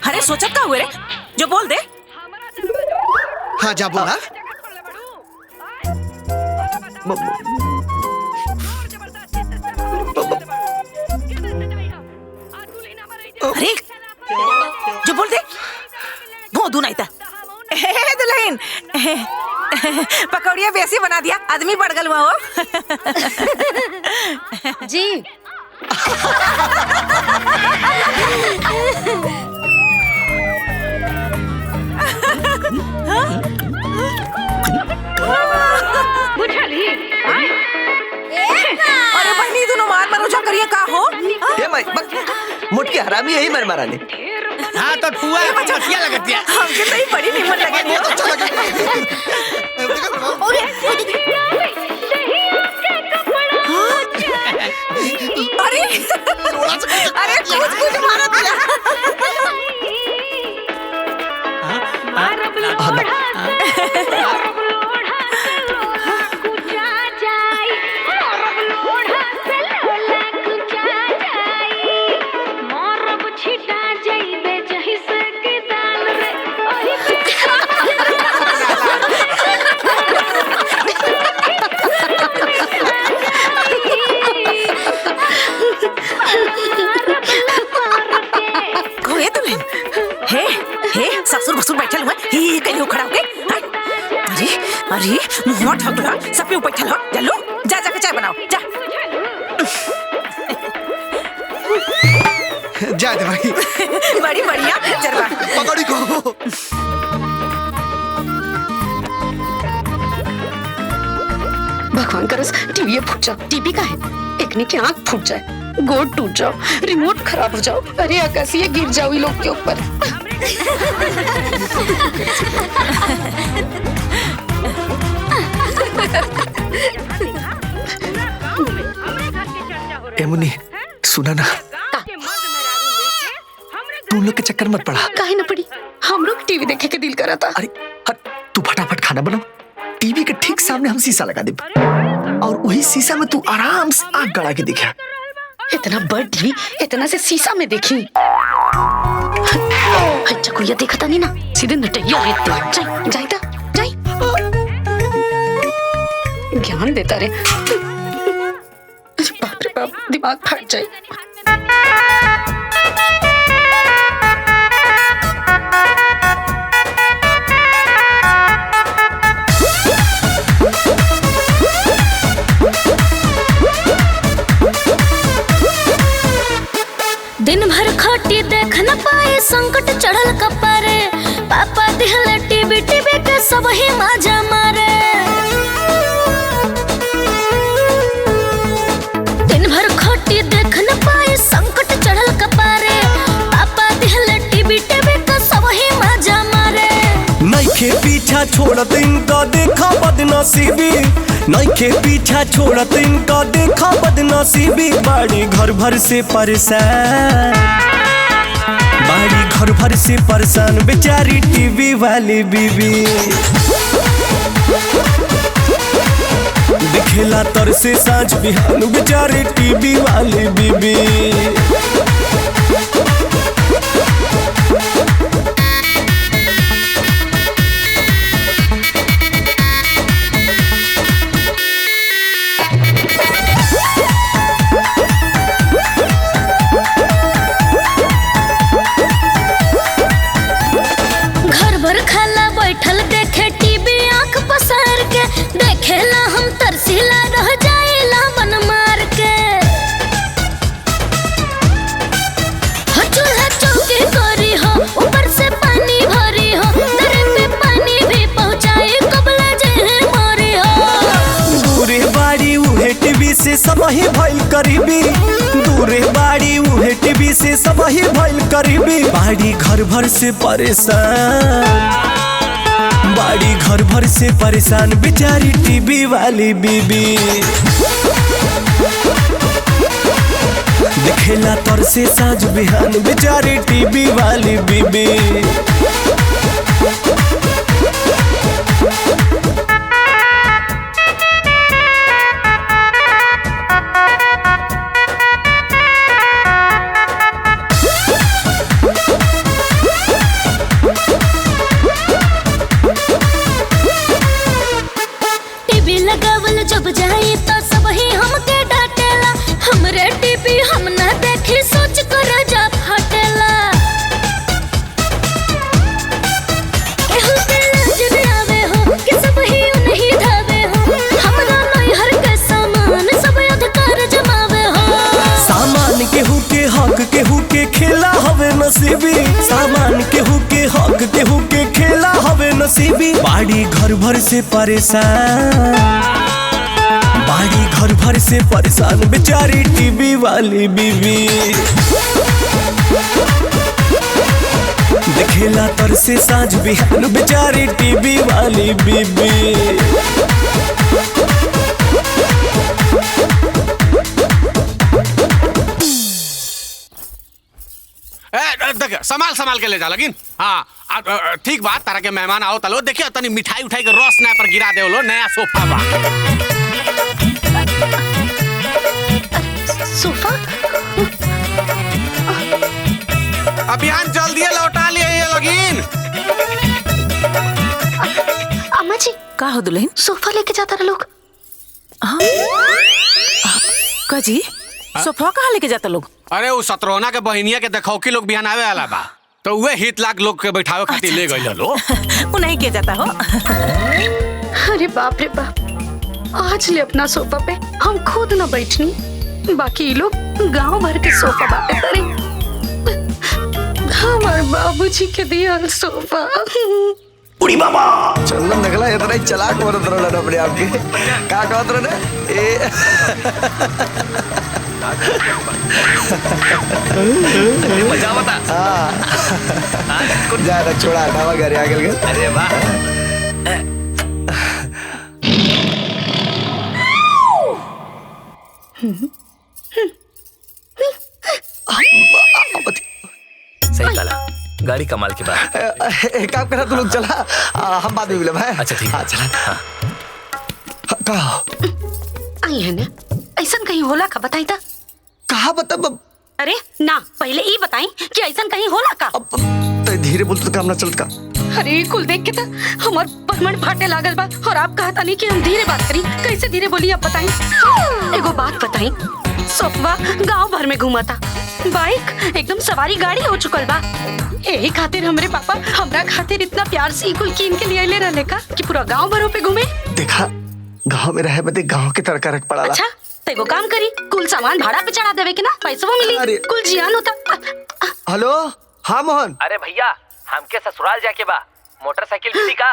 S5: अरे सोचत का हुए रे, जो बोल दे।
S9: हाँ जा बोला।
S5: अरे जो बोल दे, भोंदू नहीं था। दुल्हन पकौड़िया वैसे बना दिया, आदमी बढ़ गल हुआ हो।
S3: जी
S5: अरे बहनी दोनों मार मरोजा करिए का हो।
S6: ए माई मुटकी हरामी यही मर मारा ने।
S15: हाँ तो ठुआ मछिया लगत है।
S5: हमके तो ही बड़ी निमन लगे।
S9: बहुत अच्छा लगा।
S5: अरे कुछ मारा दिया। ससुर बसुर बैठल हुआ ही कहीं खड़ा होके। अरे अरे मुंह ठगला सब पे बैठल हो। चलो जा जाके चाय बनाओ जा।
S9: जा दे भाई।
S5: बड़ी बढ़िया चरवा
S9: पकौड़ी को।
S3: भगवान करस टीवी फूट जाओ। टीवी का है एकने की आंख फूट जाए, गोड़ टूट जाओ, रिमोट खराब हो जाओ। अरे आकाशीय गिर जाओ ये लोग के ऊपर।
S6: ए मुन्नी सुना ना, तू लोग के चक्कर मत पड़ा।
S3: काहे न पड़ी, हम लोग टीवी देखे के दिल करा था।
S6: अरे तू फटाफट खाना बनाओ, टीवी के ठीक सामने हम शीशा लगा दे और वही शीशा में तू आराम से आग गड़ा के देखा।
S3: इतना बड़ टीवी इतना से शीशा में देखी। अच्छा कोई देखा था नहीं ना, सीधे नटैया रहते। जाई जाई ता जाई। ज्ञान देता रे। बाप रे बाप, दिमाग फट जाए।
S4: दिन भर खटी देख न पाए, संकट चढ़ल कपारे। पापा दिहले टीवी के सब ही मजा मारे। दिन भर खटी देख न पाए, संकट चढ़ल कपारे। पापा दिहले टीवी के सब ही मजा मारे।
S16: नइखे पीछा छोड़त इनका देखा बदनसीबी, नइखे पीछा छोड़त इनका देखा बदनसीबी। बाड़ी घर भर से परेशान, बाड़ी घर भर से परेशान बेचारी टीवी वाली बीबी। दिखेला तर से साँझ बिहान बेचारी टीवी वाली बीबी।
S4: घर भर खाला बैठल देखे टीवी आंख पसार के देखेला हम तरसीला रह जाएला मन मार के। हो चूल्हा चौकी करी हो ऊपर से पानी भरी हो दरे पे पानी भी पहुंचाए कबला जे मोरी हो।
S16: दूरे बाड़ी उहे टीवी से सब ही भइल करीबी। दूरे बाड़ी उहे टीवी से सब ही भइल करीबी। बाड़ी घर भर से परेशान, बाड़ी घर भर से परेशान बेचारी टीवी वाली बीबी। दिखेला तर से साँझ बिहान बेचारी टीवी वाली बीबी।
S4: टीवी लगावल जब जाई तो सब ही हमके डांटेला। हमरे टीवी हम ना देखी सोच कर जा फाटेला। केहू के लाज न आवे हो कि सब ही उन्हीं धावे हो। हमरा नैहर के सामान सब अधिकार जमावे हो।
S16: सामान केहू के हक केहू के खेला हवे नसीबी। सामान केहू के हक केहू के खेला हवे नसीबी। बाड़ी घर भर से परेशान, बाड़ी घर भर से परेशान बेचारी टीवी वाली बीबी। दिखेला तर से साँझ बिहान बेचारी टीवी वाली बीबी।
S7: देख संभाल संभाल के ले जा लगिन। हाँ ठीक बात तारा के मेहमान आओ तलो देखिए तनी मिठाई उठाई के रस ना पर गिरा दे लो। नया सोफा बा।
S3: सोफा
S7: अभियान जल्दी लौटा लिए ये लगिन।
S3: अम्मा जी
S5: का हो दुल्हन?
S3: सोफा लेके जाता रहा लोग।
S5: का जी सोफा कहाँ लेके जाता लोग?
S7: अरे वो सतरोना के बहनिया के देखौकी लोग बिहान आवे वाला बा तो वे हित लाख लोग के बैठावे खातिर ले गइल लो।
S5: वो नहीं किया जाता हो।
S3: अरे बाप रे बाप, आज ले अपना सोफा पे हम खुद न बैठनी, बाकी ये लोग गांव भर के सोफा बाटे करे। हमारे बाबूजी के दिया सोफा।
S6: उड़ी मामा चंदन देखला इतना ही चलाक बनत रहल अपने आप के। का कहत रहने ए
S12: मजा बता।
S6: हां जा ना छोड़ा हटावा घर आ गेल।
S12: अरे वाह सही कहा। गाड़ी कमाल के बाद
S6: एक काम करा तू लोग चला हम बाद में मिले भाई।
S12: अच्छा ठीक है
S6: चला। कहा
S3: आई है ना ऐसा कहीं होला का बताई था।
S6: कहा बता
S3: अरे ना पहले ये बताई कि ऐसा कहीं होला का।
S6: तो धीरे बोल तो काम ना चलत का।
S3: अरे कुल देख के था हमार परमण फाटे लागल बा और आप कहता नहीं कि हम धीरे बात करी। कैसे धीरे बोली आप बताई। एगो बात बताई, सोफवा गांव भर में घूमता, बाइक एकदम सवारी गाड़ी हो चुकल बा। यही खातिर हमरे पापा हमरा खातिर इतना प्यार से कुल कीन के लिए ले रहले का कि पूरा गांव भरों पे घूमे।
S6: देखा गांव में रहे बदे गांव के तरह रख पड़ा।
S3: अच्छा तो एगो काम करी, कुल सामान भाड़ा पे चढ़ा देवे के ना पैसा मिली। कुल जियान होता।
S6: हेलो हाँ मोहन।
S12: अरे भैया हमके ससुराल जाके बा, मोटरसाइकिल मिली का?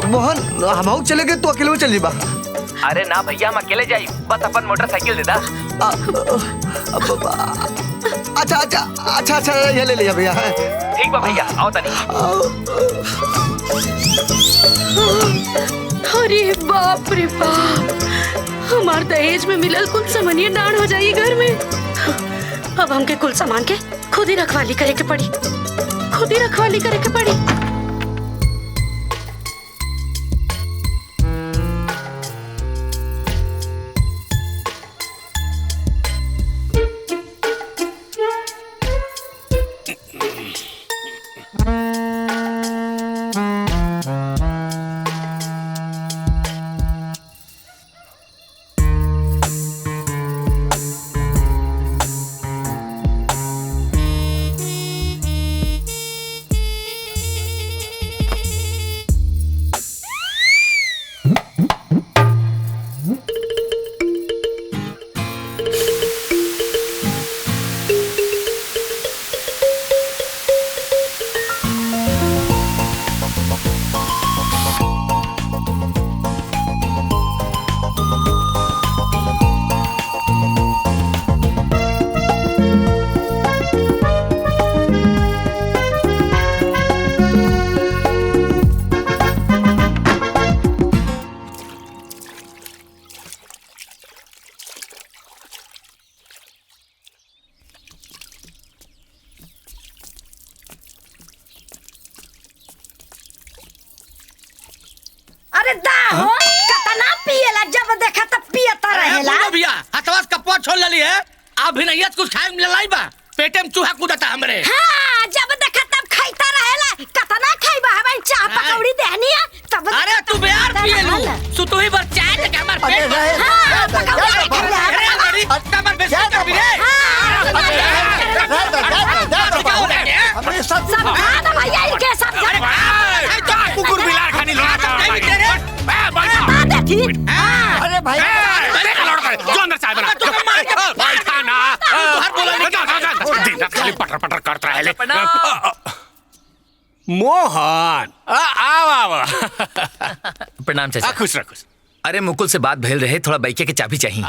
S6: मोहन हम चले गए तो अकेले में चल बा।
S12: अरे ना भैया हम अकेले जाई, बस अपन मोटरसाइकिल दे दा।
S6: अच्छा अच्छा अच्छा अच्छा ये ले लिया भैया।
S12: ठीक बा भैया आओ तनी।
S3: अरे बाप रे बाप, हमार दहेज में मिलल कुल सामानिया डांड हो जाई घर में। अब हमके कुल सामान के खुद ही रखवाली करे के पड़ी, खुद ही रखवाली करे के पड़ी।
S13: अरे दा हो कतना पिएला जब देखा तब पियता रहेला।
S15: अरे भैया हथवास कपवा छोड़ लली है अभी नहीं कुछ खाए में लाई बा पेटे में चूहा कूदता हमरे।
S13: हां जब देखा तब खाइता रहेला कतना खाइबा हमें चाह पकौड़ी देहनी है तब।
S15: अरे तू बेयार पिए लू सु तू ही बर चाय के हमर पेट में।
S13: हां पकौड़ी
S15: अरे बड़ी कमर पे से कर भी रे।
S11: हमरे सब
S13: समझा भैया इनके समझा।
S7: कुकुर बिलार खानी लोड़ा था
S11: अरे भाई
S7: जो अंदर चाय बना बैठा ना दिन रात खाली पटर पटर करता है मोहन आओ
S12: प्रणाम चाचा।
S7: खुश रह खुश।
S12: अरे मुकुल से बात भइल रहे, थोड़ा बाइके के चाबी चाहिए।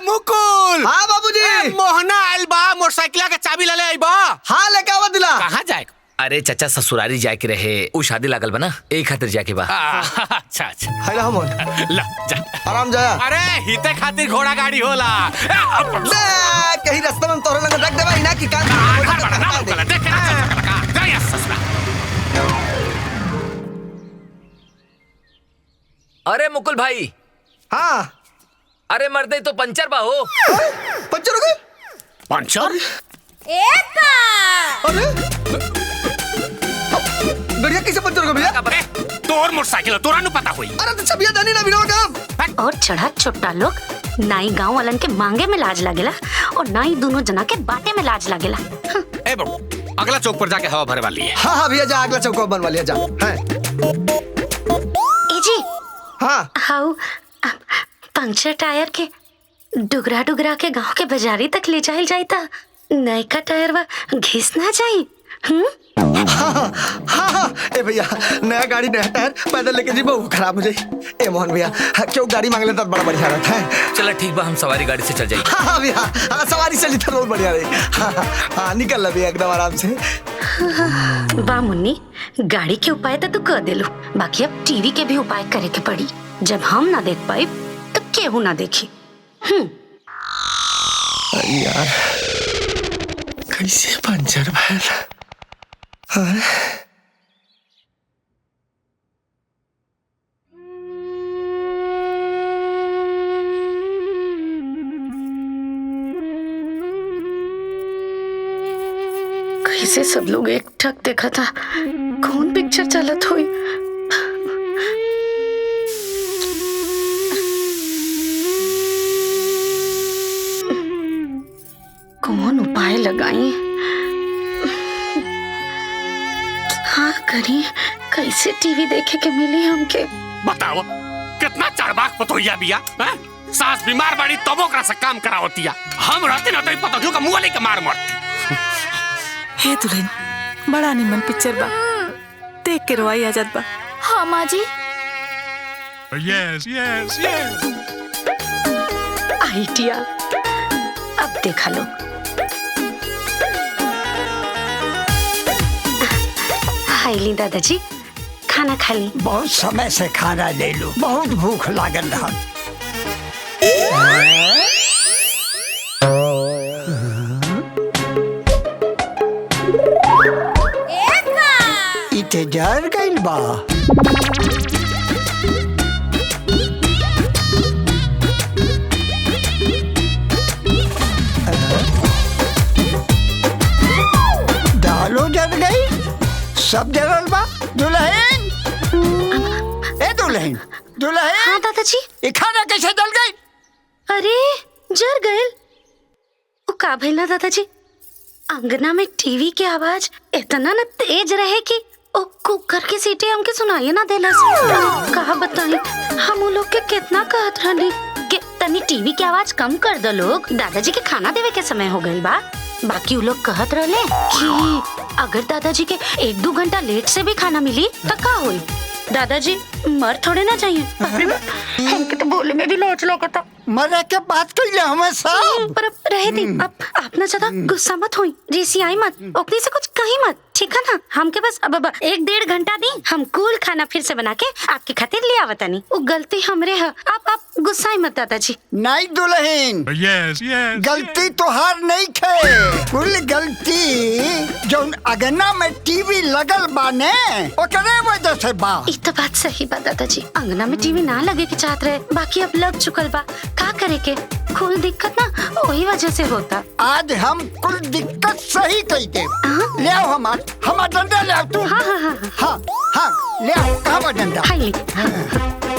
S7: मुकुल।
S6: हाँ बाबूजी।
S7: मोहना आइल बा मोटरसाइकिल के चाबी ले आइबा।
S6: हाँ लेके आवा दिला।
S7: कहाँ जाए?
S12: अरे चाचा ससुरारी जाए के रहे, वो शादी लागल बना एक खातिर जाके बा।
S7: अच्छा अच्छा
S6: हेलो हमन
S7: ला जा
S6: आराम जाया।
S7: अरे हिते खातिर घोड़ा गाड़ी होला
S6: कहीं रास्ते में तोरे लगे रख देबा इना की काम
S7: देख जा ससुरा।
S12: अरे मुकुल भाई।
S6: हाँ
S12: अरे मर्दे तो पंचर बा हो।
S6: पंचर हो गए?
S7: पंचर?
S6: अरे बढ़िया कैसे पंचर हो गया भैया?
S7: तोर मोटरसाइकिल तोरा नु पता होई।
S6: अरे तो छबिया जानी ना बिना काम।
S3: और चढ़ा छोटा लोग नाई गांव वालन के मांगे में लाज लागेला और नाई दोनों जना के बाटे में लाज लागेला।
S7: ए बड़ू अगला चौक पर जाके हवा भरे वाली है।
S6: हाँ हाँ भैया जा अगला चौक बनवा लिया जा।
S3: ए जी
S6: हाँ
S3: हाउ पंक्चर टायर के डुगरा डुगरा के गांव के बाजारी तक ले जाइल जाइता नई का टायर वा घिस ना जाई।
S6: हाँ ए भैया नया गाड़ी नया टायर पैदल लेके जी बहुत खराब हो जाए। ए मोहन भैया क्यों गाड़ी मांग लेता बड़ा बढ़िया रहता है।
S12: चलो ठीक बा हम सवारी गाड़ी से चल जाइए।
S6: हाँ भैया सवारी चली तो बहुत बढ़िया रही। हाँ निकल भैया एकदम आराम से।
S3: बा मुन्नी गाड़ी के उपाय तो तू कर देलू, बाकी अब टीवी के भी उपाय करे के पड़ी। जब हम ना देख पाए तो केहू ना देखी।
S6: यार कैसे पंचर भैल।
S3: कैसे सब लोग एक ठक देखा था कौन पिक्चर चलत हुई। कौन उपाय लगाई हाँ करी कैसे टीवी देखे के मिली हमके।
S7: बताओ कितना चढ़बाक पतोहिया बिया। सास बीमार बाड़ी तब ओकरा से काम करावतिया। हम रहते ना तो पतोहियो का मुंह लेके मार मर।
S5: हे दुल्हन बड़ा निमन पिक्चर बा देख के रोई आ जात बा।
S8: हाँ माँ जी।
S7: यस यस यस
S3: आइडिया अब देखा लो। खाइली दादाजी खाना खा ली।
S11: बहुत समय से खाना ले लू बहुत भूख लागल रहा। इते जर गइल बा। दालो जल गई सब जरल बा। दुल्हन ए दुल्हन दुल्हन।
S3: हाँ दादाजी।
S11: ये खाना कैसे जल गई?
S3: अरे जर गए वो का भइल ना दादाजी। अंगना में टीवी की आवाज इतना न तेज रहे कि ओ कुकर की सीटी हमके सुनाई ना देला। कहा बताई हम वो लोग के कितना कहत रहनी कि तनी टीवी की आवाज कम कर दो लोग दादाजी के खाना देवे के समय हो गई बा। बाकी वो लोग कहत रहले कि अगर दादाजी के 1-2 घंटा लेट से भी खाना मिली तो का होई। दादाजी मर थोड़े ना चाहिए। हमके तो बोले में भी लाज लगता।
S11: मरे के बात कैले हमें सब।
S3: पर अब रहे दी, अब आप ना ज्यादा गुस्सा मत होई, रीसी आई मत, ओकनी से कुछ कहीं मत, ठीक है ना? हमके बस अब 1-1.5 घंटा दी, हम कूल खाना फिर से बना के आपके खातिर ले आवतनी। वो गलती हमरे है, आप गुस्सा ही मत दादाजी।
S11: नहीं दुल्हन, गलती तोहार नहीं खे, कुल गलती जो अगना में टीवी लगल बाने ओकरे वजह से बा।
S3: ई तो बात सही बा दादाजी, अंगना में टीवी ना लगे के चाहत रहे, बाकी अब लग चुकल बा, का करे के? कुल दिक्कत ना वही वजह से होता।
S11: आज हम कुल दिक्कत सही कही दे। ले आओ हमार डंडा ले आओ तू।
S3: हाँ हाँ हाँ
S11: हाँ हाँ ले आओ, कहाँ बा डंडा?
S3: हाय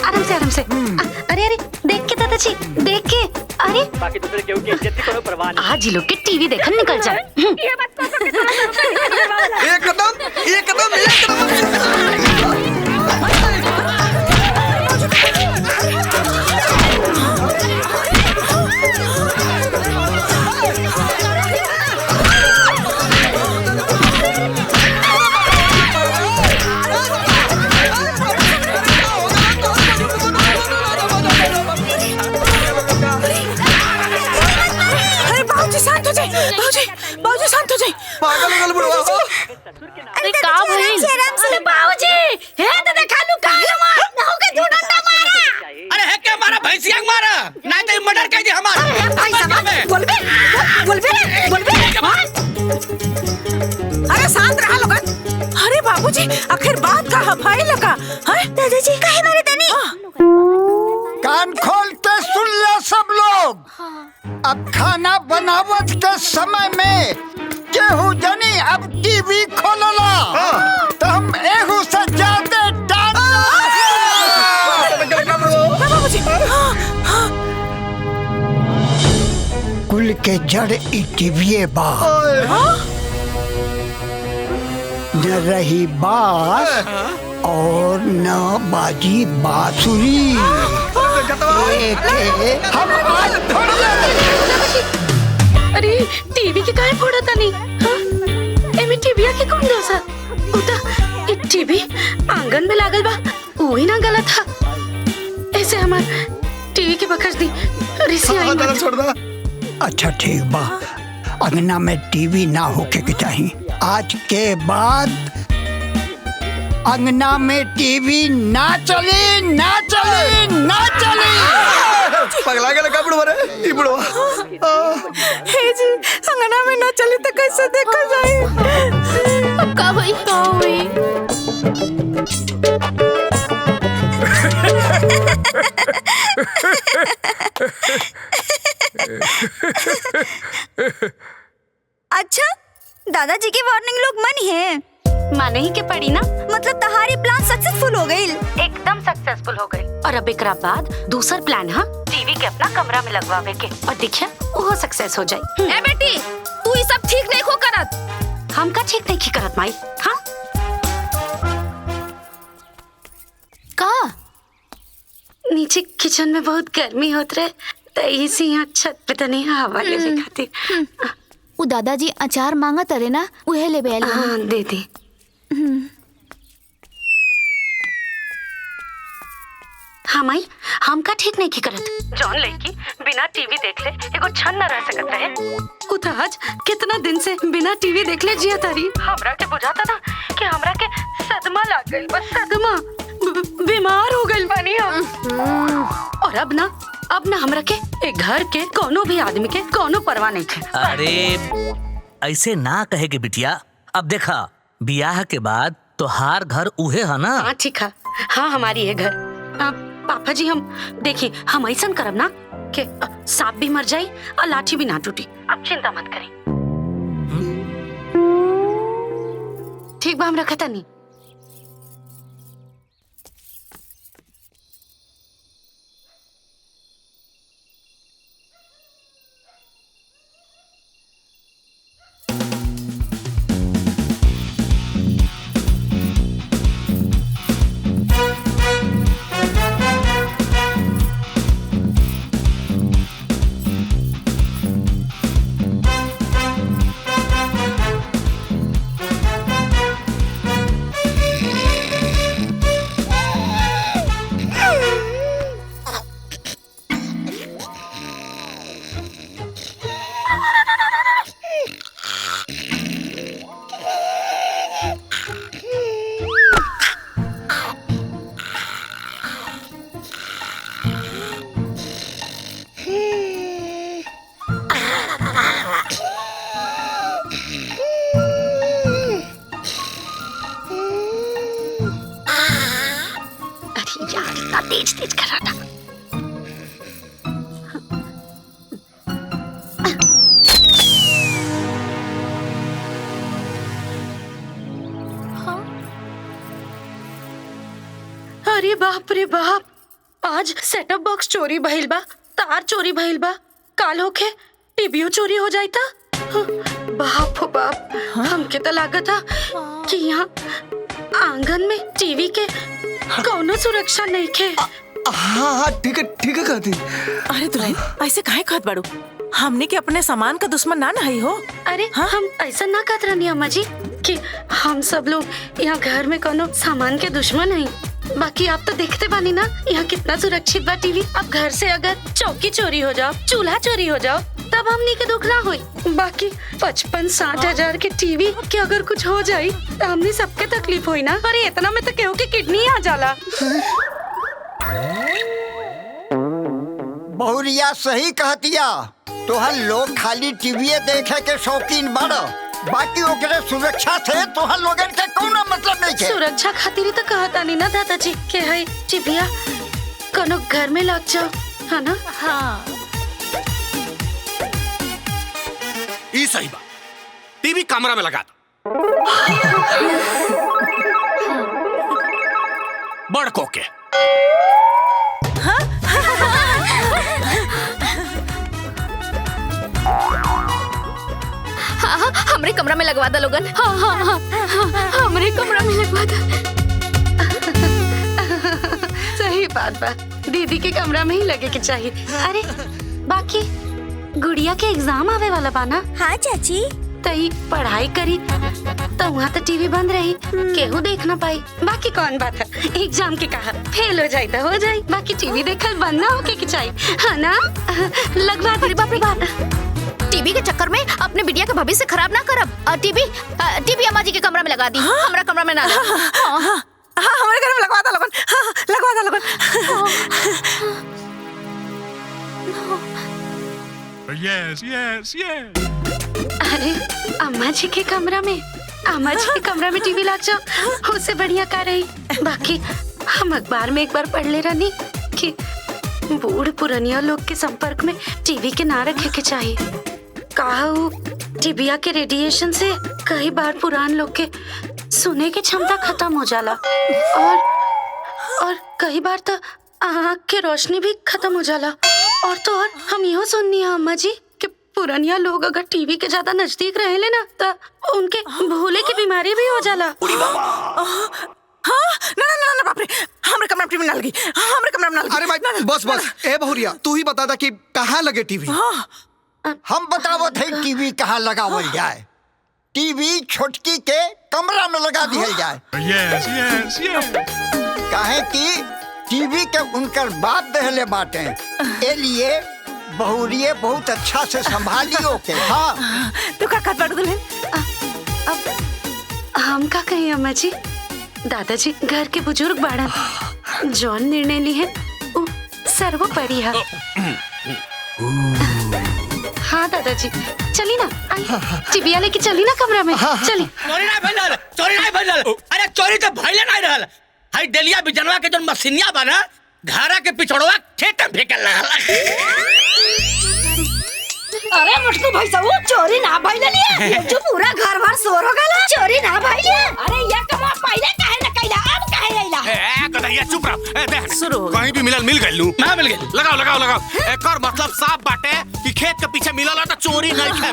S3: आराम से आराम से। अरे अरे देख के दादाजी, देख के। अरे
S17: बाकी दूसरे केहू की इज्जत की कोनो परवाह नहीं।
S3: आज लोग के टीवी देखन निकल जाए।
S17: ये बात
S5: बाबूजी शांत हो जाए।
S6: पागल हो गल बुढ़वा।
S5: अरे का भाई अरे बाबूजी हे तो देखा लू का ना हो के दो डंडा मारा।
S15: अरे है क्या मारा भैंसिया मारा, नहीं तो मर्डर कर दे हमारा।
S5: भाई साहब बोलबे अरे शांत रहा लोगन। अरे बाबूजी आखिर बात का भाई लगा है दादाजी काहे मारे तनी?
S11: कान खोल के सुन ले सब लोग। अब खाना बनावत के समय में केहू जनी अब टीवी खोलला तो हम एहू से जाते डांट। कुल के जड़ ई टीवी बा, न रही बास और न बाजी बांसुरी। हम आज
S3: अरे टीवी के काहे फोड़ा तनी? हां एमे टीवीया के कौन दोसा? उता ई टीवी आंगन में लागल बा, वही ना गलत था। ऐसे हमार टीवी के बखश दी ऋषि आई मत
S11: छोड़ दा। अच्छा ठीक बा, अंगना में टीवी ना होके के चाहिए। आज के बाद अंगना में टीवी ना चली, ना चली, ना चली।
S6: पगला के लगा बुढ़वा रे, ई बुढ़वा।
S5: हे जी अंगना में ना चली तो कैसे देखा जाए?
S2: अब का भाई का हुई?
S14: अच्छा दादाजी की वार्निंग लोग मानी है?
S3: माने ही के पड़ी ना,
S14: मतलब तुम्हारी प्लान सक्सेसफुल हो गई?
S3: एकदम सक्सेसफुल हो गई। और अब एकरा बाद दूसर प्लान है टीवी के अपना कमरा में लगवावे के, और देखिए वो सक्सेस हो जाए।
S2: ए बेटी तू ये सब ठीक नहीं को करत।
S3: हम का ठीक नहीं करत माई? हाँ
S2: का
S3: नीचे किचन में बहुत गर्मी होत रहे, तो इसी यहाँ छत पे तनी हवा लेवे खातिर।
S2: वो दादाजी अचार मांगा तरे ना, उहे ले बेल।
S3: हाँ दे दे। हाँ माई हम का ठीक नहीं की करत। जॉन लड़की बिना टीवी देख ले एगो क्षण न रह सकत रहे। उ तो आज कितना दिन से बिना टीवी देख ले जिया तारी। हमरा के बुझाता ना कि हमरा के सदमा लग गई, बस सदमा, बीमार हो गई बानी हम। और अब ना हमरा के एक घर के कोनो भी आदमी के कोनो परवाह नहीं थे।
S1: अरे ऐसे ना कहे के बिटिया, अब देखा बियाह के बाद तो हार घर उहे है ना।
S3: हाँ ठीक है, हाँ हमारी है घर। पापा जी हम देखिए हम ऐसा करब ना कि सांप भी मर जाए और लाठी भी ना टूटी। अब चिंता मत करें। ठीक बा हम रखा था नहीं। कितना तेज तेज कर रहा था। अरे बाप रे बाप, आज सेटअप बॉक्स चोरी भइल बा, तार चोरी भइल बा, काल होके टीवीओ चोरी हो जाई था। बाप हो बाप, हमके तो लागत था कि यहाँ आंगन में टीवी के कौनो सुरक्षा नहीं खे।
S5: हाँ ठीक है कहती। अरे दुल्हन ऐसे काहे कहत बाड़ू? हमने के अपने सामान का दुश्मन ना नहीं हो।
S3: अरे हम ऐसा ना कहत रहनी अम्मा जी कि हम सब लोग यहाँ घर में कोनो सामान के दुश्मन नहीं। बाकी आप तो देखते बानी ना यहाँ कितना सुरक्षित बा टीवी। अब घर से अगर चौकी चोरी हो जाओ, चूल्हा चोरी हो जाओ, तब हमनी के दुख ना होई। बाकी 55-60 हजार के टीवी के अगर कुछ हो जाई तो हमनी सबके तकलीफ होई ना। अरे इतना में तो केहू के किडनी आ जाला।
S11: बहुरिया सही कहतिया। तोहर लोग खाली टीवी देखे के शौकीन बाड़ा, बाकी ओकरे सुरक्षा से तोहर लोगन के कोनो मतलब नहीं है।
S3: सुरक्षा खातिर तो कहता नहीं ना दादाजी के है टीविया कोनो घर में लग जाओ, है ना? हाँ
S7: ई सही बा, टीवी कमरा में लगा दो। बड़को के
S2: हाँ, हमरे कमरा में लगवा दो लोगन। हाँ, हमरे कमरा में लगवा दो।
S3: सही बात बा, दीदी के कमरा में ही लगे के चाहिए। अरे बाकी गुड़िया के एग्जाम आवे वाला बा ना?
S14: हाँ चाची।
S3: तई पढ़ाई करी तो वहाँ तो टीवी बंद रही, केहू देख ना पाई। बाकी कौन बात है, एग्जाम के कहा फेल हो जाए तो हो जाए, बाकी टीवी देखल बंद ना होके के चाहिए, है ना? लगवा दे।
S2: बाप रे बाप, टीवी के चक्कर में अपने बिटिया का भविष्य खराब ना करब। टीवी अम्मा जी के कमरा में लगा दी। हमारा कमरा में ना लगा।
S5: हमारे घर में लगवा दो लोगन। लगवा दो लोगन।
S18: Yes.
S3: अरे अम्मा जी के कमरा में, अम्मा जी के कमरा में टीवी लग जाओ, उससे बढ़िया का रही। बाकी हम अखबार में एक बार पढ़ ले रही कि बूढ़ पुरानिया लोग के संपर्क में टीवी के ना रखे के चाहिए। कहा टीबिया के रेडिएशन से कई बार पुरान लोग के सुने की क्षमता खत्म हो जाला और कई बार तो आँख की रोशनी भी खत्म हो जाला। और तो और हम यो सुननी है अम्मा जी कि पुरानिया लोग अगर टीवी के ज्यादा नजदीक रहे ले ना तो उनके भूले की बीमारी भी हो जाला।
S5: ना बाप रे, हमरे कमरा में टीवी ना लगी, हमरे कमरा में ना लगी।
S9: अरे भाई बस ए बहुरिया, तू ही बता दा कि कहाँ लगे टीवी।
S11: हम बतावत है टीवी कहाँ लगावल जाए। टीवी छोटकी के कमरा में लगा दिया जाए।
S18: Yes.
S11: काहे कि टीवी के उनकर बाप दहले बाटे, ए लिए बहुरिये बहुत अच्छा से संभालियो के। हाँ
S5: तू का कहत बाड़ू दुल्हन?
S3: अब हम का कहें अम्मा जी, दादाजी घर के बुजुर्ग बाड़ा, जौन निर्णय ली है वो सर्वोपरि है। हाँ दादाजी चली ना, टीविया लेके चली ना कमरा में। चली।
S15: चोरी नहीं भइल। अरे चोरी तो भइले नहीं रहल। हाई डेलिया बिजनवा के जो मशीनिया बा ना, घरा के पिछड़वा खेत में फेंकल रहल।
S13: अरे मुझको भाई साहब चोरी ना भाई ले लिए, ये जो पूरा घर भर शोर हो गया, चोरी ना भाई ले। अरे ये कमा पहले काहे न कैला, अब काहे आइला?
S7: कदैया चुप रहो। देख कहीं भी मिल गइलू
S15: ना मिल गइल।
S7: लगाओ। एकर मतलब साफ बाटे कि खेत के पीछे मिलल तो चोरी नहीं है।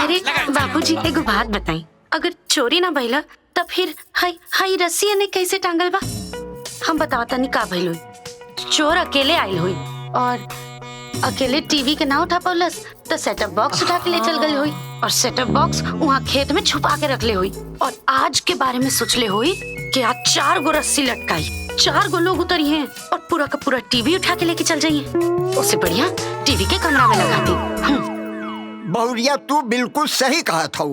S3: अरे बाबूजी एगो बात बताई, अगर चोरी ना भइला तब फिर हाई रस्सी ने कैसे टांगल बा? हम बतावता नहीं का भइल हुई। चोर अकेले आइल हुई और अकेले टीवी के ना उठा पाउलस तो सेटअप बॉक्स उठा के ले चल गई हुई और सेटअप बॉक्स वहाँ खेत में छुपा के रख ले हुई और आज के बारे में सोच ले हुई कि आज 4 गो रस्सी लटकाई, 4 गो लोग उतरी हैं और पूरा का पूरा टीवी उठा के लेके चल जाइए। उससे बढ़िया टीवी के कमरा में लगाती।
S11: बहुरिया तू बिल्कुल सही कहा था।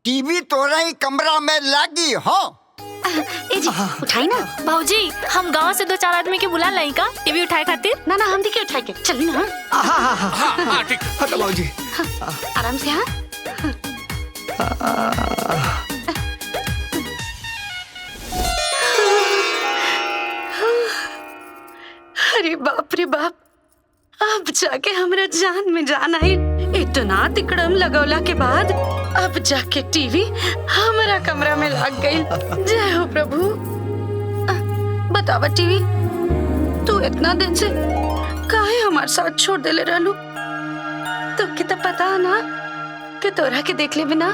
S11: टीवी तोरा ही कमरा में लगी। हाँ
S3: उठाई ना
S8: भाऊजी, हम गांव से 2-4 आदमी के बुला लाई का टीवी उठाए खातिर?
S3: ना हम दिखे उठाए के चली ना।
S9: हाँ ठीक है भाऊजी,
S3: आराम से। हाँ बाप, अब जाके हमरा जान में जान आई। इतना तिकड़म लगौला के बाद अब जाके टीवी हमारा कमरा में लग गई। जय हो प्रभु। बतावा टीवी, तू इतना दिन से काहे हमारे साथ छोड़ देले रहलू? तो कि तो पता ना कि तोरा के देखले बिना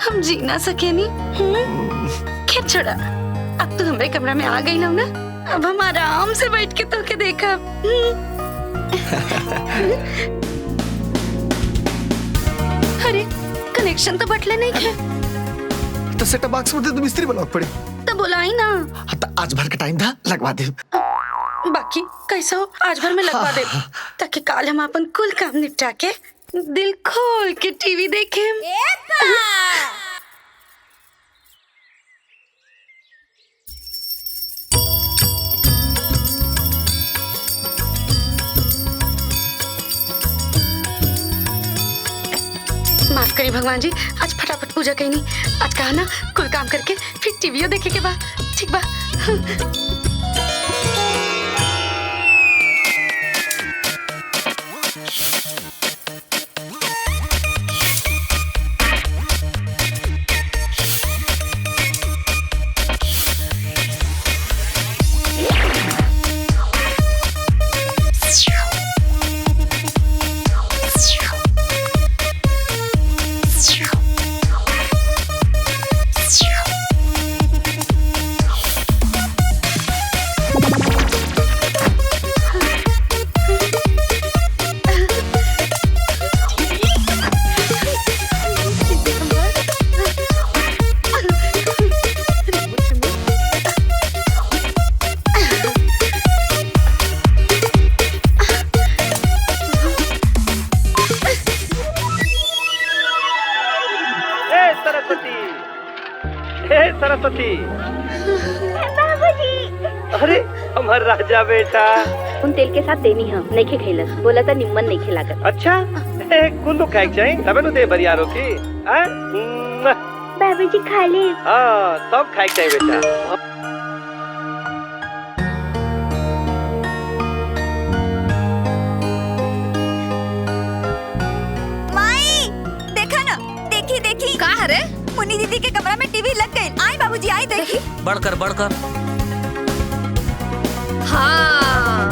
S3: हम जी ना सकेनी। खैर छोड़ा, अब तू हमारे कमरा में आ गई ना, अब हम आराम से बैठ के तो के देखा। अरे कनेक्शन तो बटले नहीं है।
S6: तो सेटअप बॉक्स में तो मिस्त्री बनाना पड़े।
S3: तो बुलाई ना।
S6: हाँ तो आज भर का टाइम था, लगवा दे।
S3: बाकी कैसा हो, आज भर में लगवा दे ताकि काल हम अपन कुल काम निपटा के दिल खोल के टीवी देखें। माफ करिए भगवान जी, आज फटाफट पूजा कहीं नहीं। आज कहा ना कुल काम करके फिर टीवीओ देखे के बाद, ठीक बा?
S17: सरस्वती, अरे हमार राजा बेटा।
S19: उन तेल के साथ देनी हम नहीं खे खैलस, बोला था निम्मन नहीं खिलाकर।
S17: अच्छा कुल्लू खाए चाहिए तबे नु दे बरियारो की।
S19: बाबूजी खा ले।
S17: हाँ सब खाए चाहिए बेटा।
S14: माई देखा ना, देखी देखी।
S2: का है?
S14: मुन्नी दीदी के कमरा में टीवी लग गई। आई बाबूजी आई देखी।
S12: बढ़कर बढ़कर।
S2: हाँ,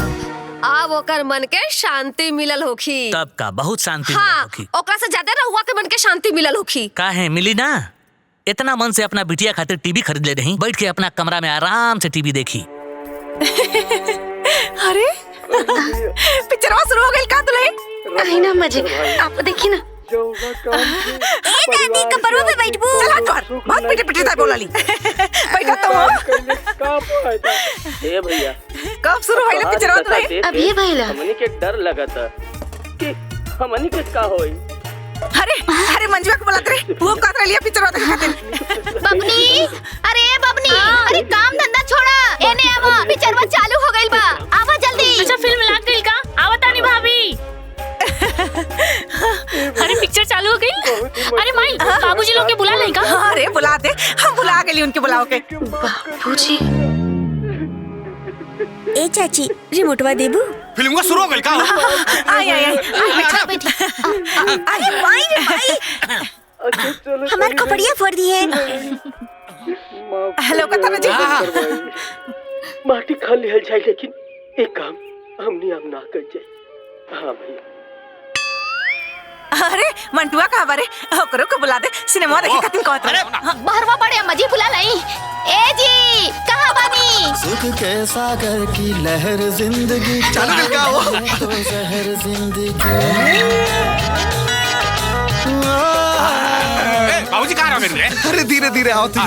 S2: अब ओकर मन के शांति मिलल होखी।
S1: तब का बहुत शांति
S2: हाँ,
S1: मिलल होखी।
S2: ओकरा से ज्यादा रहुआ के मन के शांति मिलल होखी।
S1: का है मिली ना? इतना मन से अपना बिटिया खातिर टीवी खरीद ले रही, बैठ के अपना कमरा में आराम से टीवी देखी।
S5: अरे पिक्चरवा शुरू हो गई का दुल्हन?
S3: आई ना मजे, आप देखी ना।
S14: ए दादी कपड़ों पे बैठबू।
S5: चला कर, बहुत पिटे पिटे था बोला ली। बैठा तो
S17: ए भैया
S5: कब शुरू होइला पिक्चरवा दुल्हन?
S3: अब ये भइला।
S17: हमनी के डर लगत कि हमनी के का होई।
S5: अरे अरे मंजुआ को बुलाते रे, वो काट लिया पिक्चरवा देखे खातिर।
S2: बबनी, अरे बबनी, अरे काम धंधा छोड़ा, एने आवा, पिक्चरवा चालू हो गइल बा, आवा जल्दी।
S8: अच्छा फिल्म लाग गइल का? आवतानी भाभी। अरे पिक्चर चालू हो गई। अरे माई, बाबूजी लोग के बुला नहीं का?
S5: अरे बुला दे, हम बुला के लिए उनके बुलाओ के।
S3: बाबूजी।
S14: ए चाची रिमोटवा देबू।
S7: फिल्म का शुरू हो गई का?
S5: आई आई आई
S14: अच्छा बैठी। अरे माई रे माई, हमार कपड़िया फोड़ दिए।
S5: हेलो कथा में जी।
S17: माटी खा लिहल जाए, लेकिन एक काम हमनी अब ना कर जाए। हाँ भैया।
S5: अरे मंटुआ कहाँ बारे? ओकरो को बुला दे, सिनेमा देखे खातिर कहत रहे।
S2: बहरवा बड़े अम्मा जी बुला लाई। ए जी कहाँ बानी?
S16: सुख के सागर की लहर जिंदगी
S6: चालू दिल का वो
S16: जहर जिंदगी।
S7: बाबूजी कहाँ रह गए?
S6: अरे धीरे धीरे आओ तुम।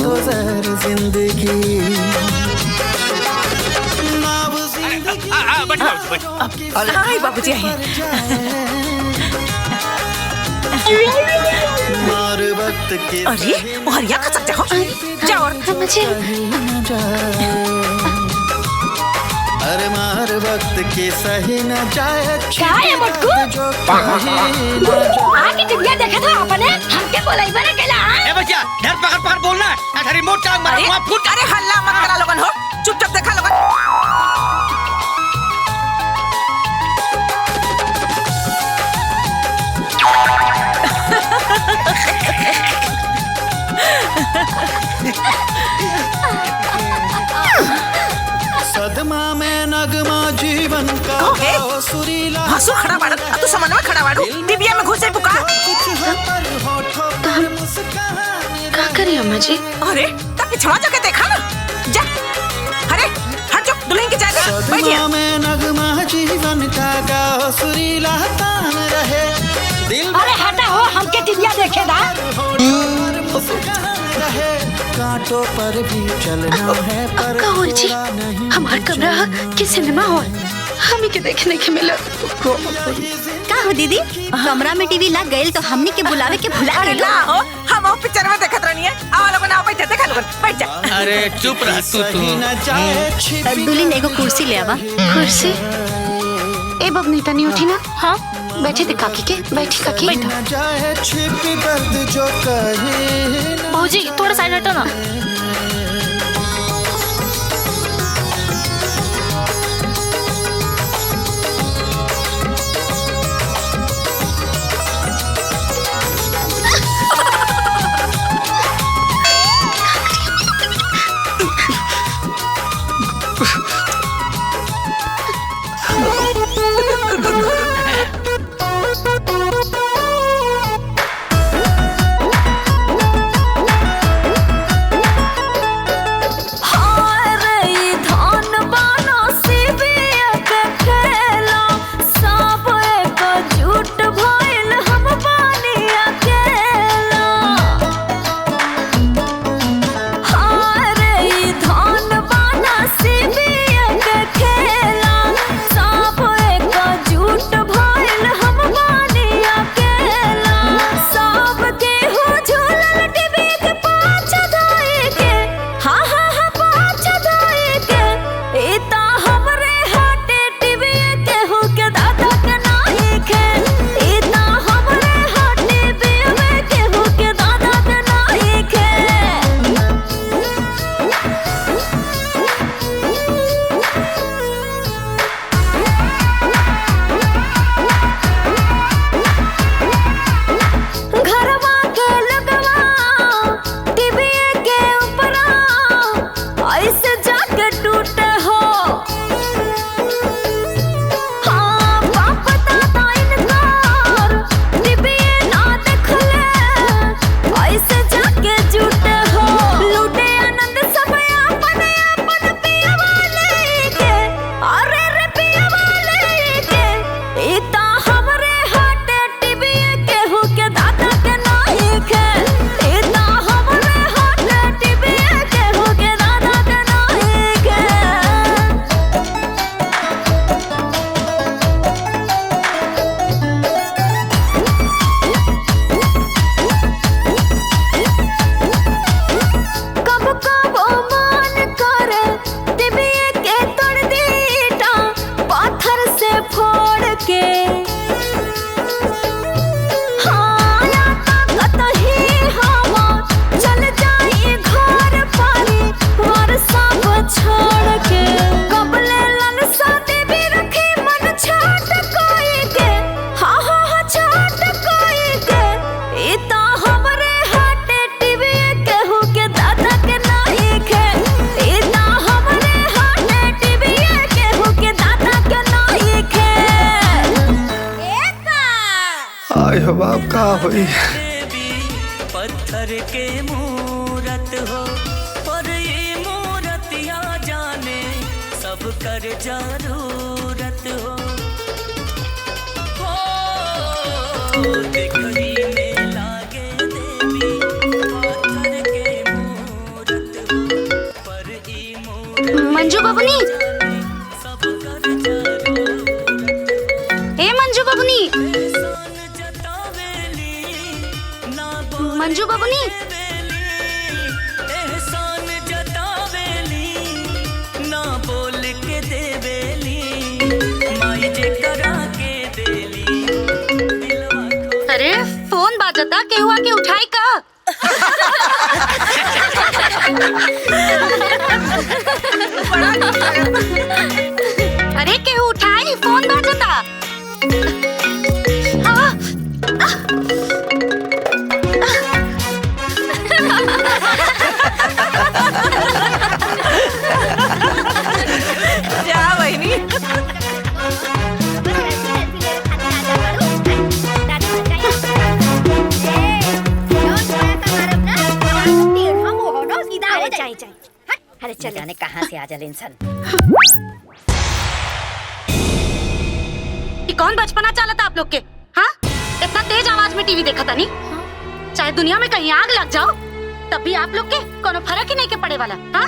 S16: तो जहर जिंदगी।
S5: आई बाबूजी आई।
S16: मार वक्त के
S5: अरे हरिया खा सकते हो? जाओ
S3: मुझे।
S16: अरे मार वक्त के सही न जाए।
S13: क्या है मुटकू? आके टिबिया देखा था अपने, हमके बोलाई बना केला।
S15: ए बच्चा धर पकड़ पकड़ बोलना, रिमोट चाल मारा वहां फुट।
S5: अरे हल्ला मत करा लोगन हो, चुपचाप देखा लोगन।
S16: सदमा में नगमा जीवन का सुरीला
S5: हंसू खड़ा बाड़ तू समन में खड़ा बाड़ू टीवीया में घुसे बुका
S3: का करी अम्मा जी?
S5: अरे तब पिछवा जाके देखा ना जा। अरे हट जो दुल्हन की जाएगा बैठिए।
S16: सदमा में नगमा जीवन का सुरीला तान रहे दिल
S13: अरे हटा हो हमके टिबिया देखेगा।
S16: कांटों पर भी चलना है पर
S3: कौन जी हमार कमरा के सिनेमा हॉल हमें के देखने के मिला।
S14: का हो दीदी कमरा में टीवी लग गई तो हमने के बुलावे के भुला
S5: अरे ना हो हम वो पिक्चर में देखत रहनी है आवा लोगन आओ बैठ देखा लोगन बैठ जा।
S15: अरे चुप रह तू
S14: दुल्हन एगो कुर्सी ले आवा।
S3: कुर्सी ए बबनी तनी उठी ना। हाँ बैठे थे काकी के बैठी काकी।
S8: भौजी थोड़ा साइड हटो ना।
S16: बाप का हुई
S20: पत्थर के मूरत हो पर ये मूरतिया जाने सब कर जरूरत हो दिखरी में लागे देवी पत्थर के मूरत हो पर ये मूरत
S3: मंजू बबनी ए मंजू बबनी मंजू बबनी
S20: एहसान जतावेली ना बोल के देवेली माई जे करा के देली।
S3: अरे फोन बाजता केहुआ के उठाई का। अरे केहू उठाई फोन बाजता।
S14: चले जाने कहाँ से आ जाले इंसान।
S3: ये कौन बचपना चाला था आप लोग के? हाँ, इतना तेज आवाज में टीवी देखा था नहीं? चाहे दुनिया में कहीं आग लग जाओ तब भी आप लोग के कोनो फर्क ही नहीं के पड़े वाला। हाँ?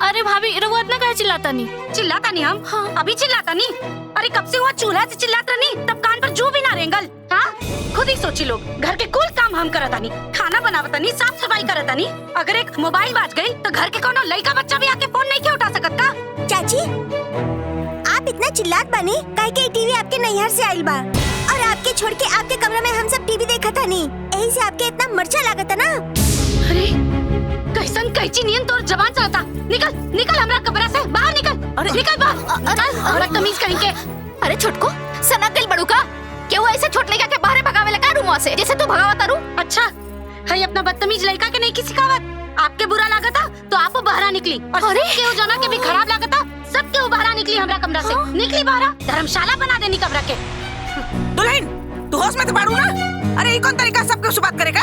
S8: अरे भाभी रउआ इतना काहे चिल्लाता नहीं?
S3: चिल्लाता नहीं हम? हाँ। अभी चिल्लाता नहीं? अरे कब से हुआ चूल्हा से चिल्लाता नहीं, तब कान पर जू भी ना रेंगल। हाँ? खुद ही सोची लोग, घर के कुल काम हम करता नहीं, खाना बनावता नहीं, साफ सफाई करता नहीं। अगर एक मोबाइल बाज गई तो घर के कोनो लड़का बच्चा भी आके फोन नहीं के उठा सकता।
S14: चाची आप इतना चिल्लात बनी काहे के टीवी आपके नैहर से आइल बा और आपके छोड़ के आपके कमरा में हम सब टीवी देखा था नहीं, यही से आपके इतना मर्चा लागत है ना।
S3: अरे कैसन कैची नियन तोर जबान चलता। निकल निकल हमरा कमरा से बाहर निकल। अरे निकल बाहर। हमरा तमीज कहीं के।
S10: अरे छोटको सना दिल बड़ू का क्यों ऐसे छोट लड़का के बाहर भगावे लगा रूम से जैसे तू भगावा तारू।
S3: अच्छा है अपना बदतमीज लड़का के नहीं किसी सिखावत। आपके बुरा लागता तो आप बाहर निकली और केहू जना के भी खराब लागता सब केहू बाहर निकली हमरा कमरा से। निकली बाहर, धर्मशाला बना देनी कमरा के।
S5: दुल्हन तू होश में तो बाड़ू ना? अरे ये कौन तरीका सबके उस बात करेगा?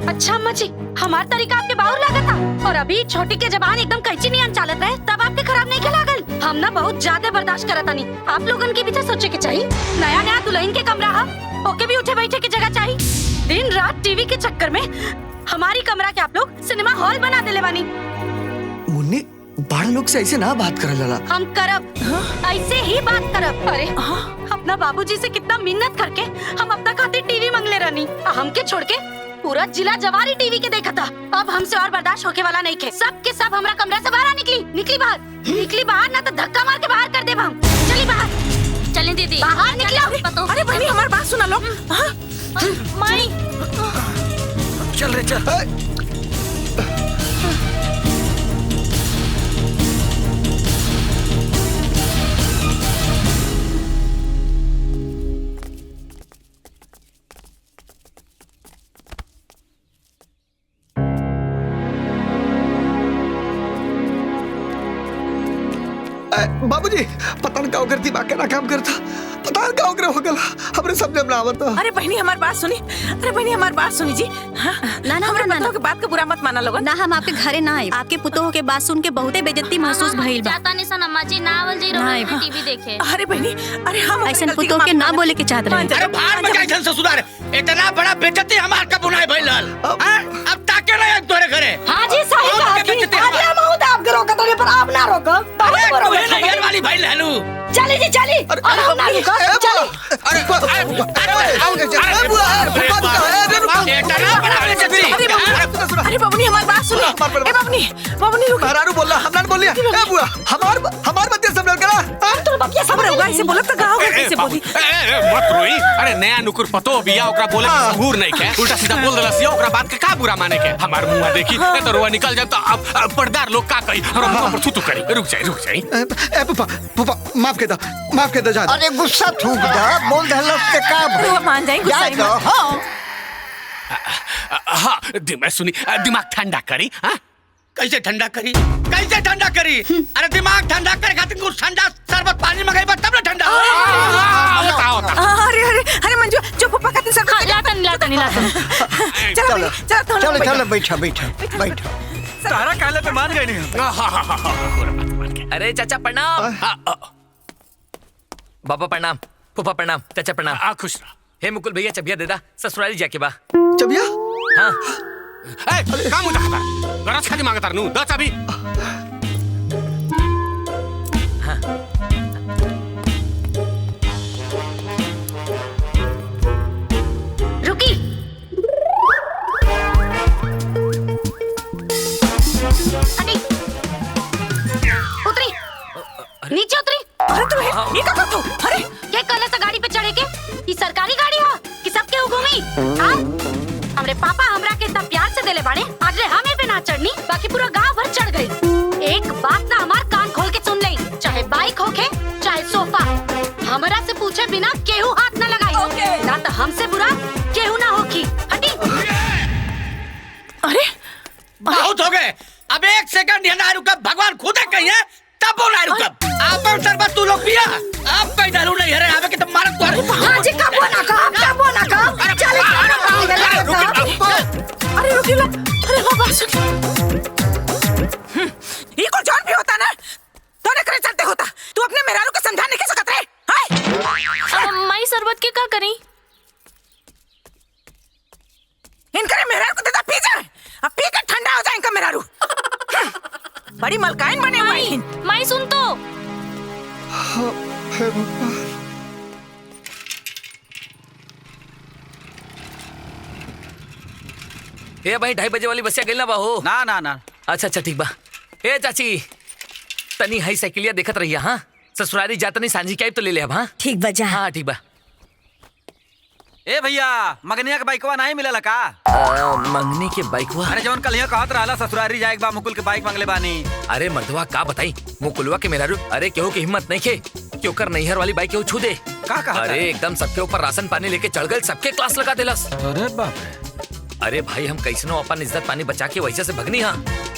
S3: अच्छा अम्मा जी, हमारा तरीका आपके बाहर लागता और अभी छोटी के जबान एकदम कैची नहीं चालत रहे तब आपके खराब नहीं के लागल। हम ना बहुत ज्यादा बर्दाश्त करता नहीं। आप लोगन के भी तो सोचे के चाहिए। नया नया दुल्हन के कमरा है, ओके भी उठे बैठे की जगह चाहिए। दिन रात टीवी के चक्कर में हमारी कमरा के आप लोग सिनेमा हॉल बना देले बानी।
S6: मुन्नी बड़ लोग से ऐसे ना बात करल जाला।
S3: हम करब, ऐसे ही बात करब। अरे अपना बाबूजी से कितना मिन्नत करके हम अपना खातिर टीवी मांगले रहनी, हमके छोड़ के पूरा जिला जवारी टीवी के देखा था। अब हमसे और बर्दाश्त होके वाला नहीं खे। सब के सब हमरा कमरा से बाहर निकली। निकली बाहर, निकली बाहर, ना तो धक्का मार के बाहर कर देब हम। चली बाहर।
S8: चलें दीदी
S3: बाहर निकलो।
S5: अरे बहनी हमारी बात सुना लो।
S8: माई
S12: चल रे चल।
S6: बाबूजी पता न का करती बाके ना काम करता, पता न का हो गला हमरे समझ में ना आवता।
S5: अरे बहनी हमारी बात सुनी। अरे बहनी हमारी बात सुनी जी।
S14: ना ना
S5: हमरे
S14: ना
S5: पुतोह के बात के बुरा मत माना लोगन।
S14: ना हम आपके घरे ना आए। आपके पुतोह के बात सुन के बहुते बेइज्जती महसूस भइल बा।
S8: जाता नहीं सन अम्मा जी, ना आवल जी रहो टीवी देखे।
S5: अरे बहनी अरे हम
S14: ऐसा पुतोह के ना बोले के चाहत रहे।
S15: अरे भार में कैसन ससुराल इतना बड़ा बेइज्जती हमार का बुनाई भइल। अब ताके ना एक तोरे घरे।
S13: हां जी सही कहा कि आज हम बहुत आप करो कतरे पर आप ना रोको।
S15: अरे तोरे नैहर वाली भइल हनु।
S13: चली जी चली।
S6: अरे
S13: हम ना रुको। चली।
S6: अरे
S5: अरे बबनी हमारी बात सुनो। ए बबनी बबनी रुक।
S6: हरारू बोला हमना ने बोलिया। ए बुआ हमार बच्चे सब लोग करा।
S5: तोर बकिया सब रहुगा ऐसे बोलत त गाओ कैसे बोली।
S7: मत रोई। अरे नया नुकुर पतो बिया ओकरा बोले के सहूर नहीं के, उल्टा सीधा बोल देला सिया ओकरा बात के का बुरा माने के। हमार मुंह देखी ए तो रोवा निकल जाए तो अब पर्दार लोग का कही और मुंह पर थूथू करी। रुक जाई।
S6: ए पापा माफ कर दे जा।
S11: अरे गुस्सा थूक जा, बोल दहलस के का
S5: रुआ मान जाए गुस्सा में।
S11: हां
S7: हाँ दिमाग सुनी, दिमाग ठंडा करी। हाँ
S15: कैसे ठंडा करी? कैसे ठंडा करी? अरे दिमाग ठंडा करे खातिर कुछ ठंडा शरबत पानी मंगाई बा तब ना ठंडा हो।
S7: बताओ।
S5: अरे मंजू जो पप्पा कहते सब
S8: लाता नहीं।
S11: चलो बैठा।
S12: तारा काले पे मान गए नहीं। अरे चाचा प्रणाम। बाबा प्रणाम, फूफा प्रणाम, चाचा प्रणाम।
S7: खुश रह।
S12: हे मुकुल भैया चबिया दे दा, ससुराली जाके बा।
S6: चबिया?
S12: हाँ।
S7: काम उठा गरज खाती मांगता नु द चाबी।
S12: हाँ।
S3: रुकी। उतरी। नीचे उतरी।
S5: अरे तू ये का करतो? अरे
S3: क्या कल से गाड़ी पे चढ़े के? ये सरकारी गाड़ी है कि सबके हुकुमी? हां हमरे पापा हमरा के इतना प्यार से देले बाड़े, आज रे हमें पे ना चढ़नी, बाकी पूरा गांव भर चढ़ गई। एक बात ना हमार कान खोल के सुन ले, चाहे बाइक होके चाहे सोफा, हमरा से पूछे बिना केहू हाथ ना लगाई। ना तो हमसे बुरा केहू ना होगी। हटी।
S5: अरे
S15: बहुत हो गए। अब एक सेकंड यहाँ ना रुका, भगवान खुद है कहीं है तब वो ना रुका। आपन शरबत तू लोग पिया, आप कहीं दारू नहीं हरे आवे कि तुम मारत को।
S13: हां जी कब ना चल।
S5: अरे रुक लो। अरे बाबा सुन। ये को जान भी हो बड़ी मलकाइन बने हुए हैं।
S8: माई सुन तो।
S12: ए भाई 2:30 बजे वाली बसिया गई ना बाहो।
S1: ना ना ना।
S12: अच्छा अच्छा ठीक बा। ए चाची तनी हाई साइकिलिया देखत रहिया। हाँ ससुरारी जातनी सांझी के तो ले ले अब। हाँ
S13: ठीक बा जा।
S12: हाँ ठीक बा।
S1: ए भैया मगनिया के बाइकवा नहीं मिलला का?
S12: मंगनी के बाइकवा?
S1: अरे जवन कल यहाँ कहत रहला ससुरारी जाए बा मुकुल के बाइक मांगले बानी।
S12: अरे मर्दवा का बताई मुकुलवा के मेरा अरे केहू की हिम्मत नहीं खे कि ओकर नैहर वाली बाइक केहू छू दे।
S1: का कहा?
S12: अरे एकदम सबके ऊपर राशन पानी लेके चढ़ गए, सबके क्लास लगा देलस।
S1: अरे बाप रे।
S12: अरे भाई हम कैसनो अपन इज्जत पानी बचा के वैसे से भगनी। हाँ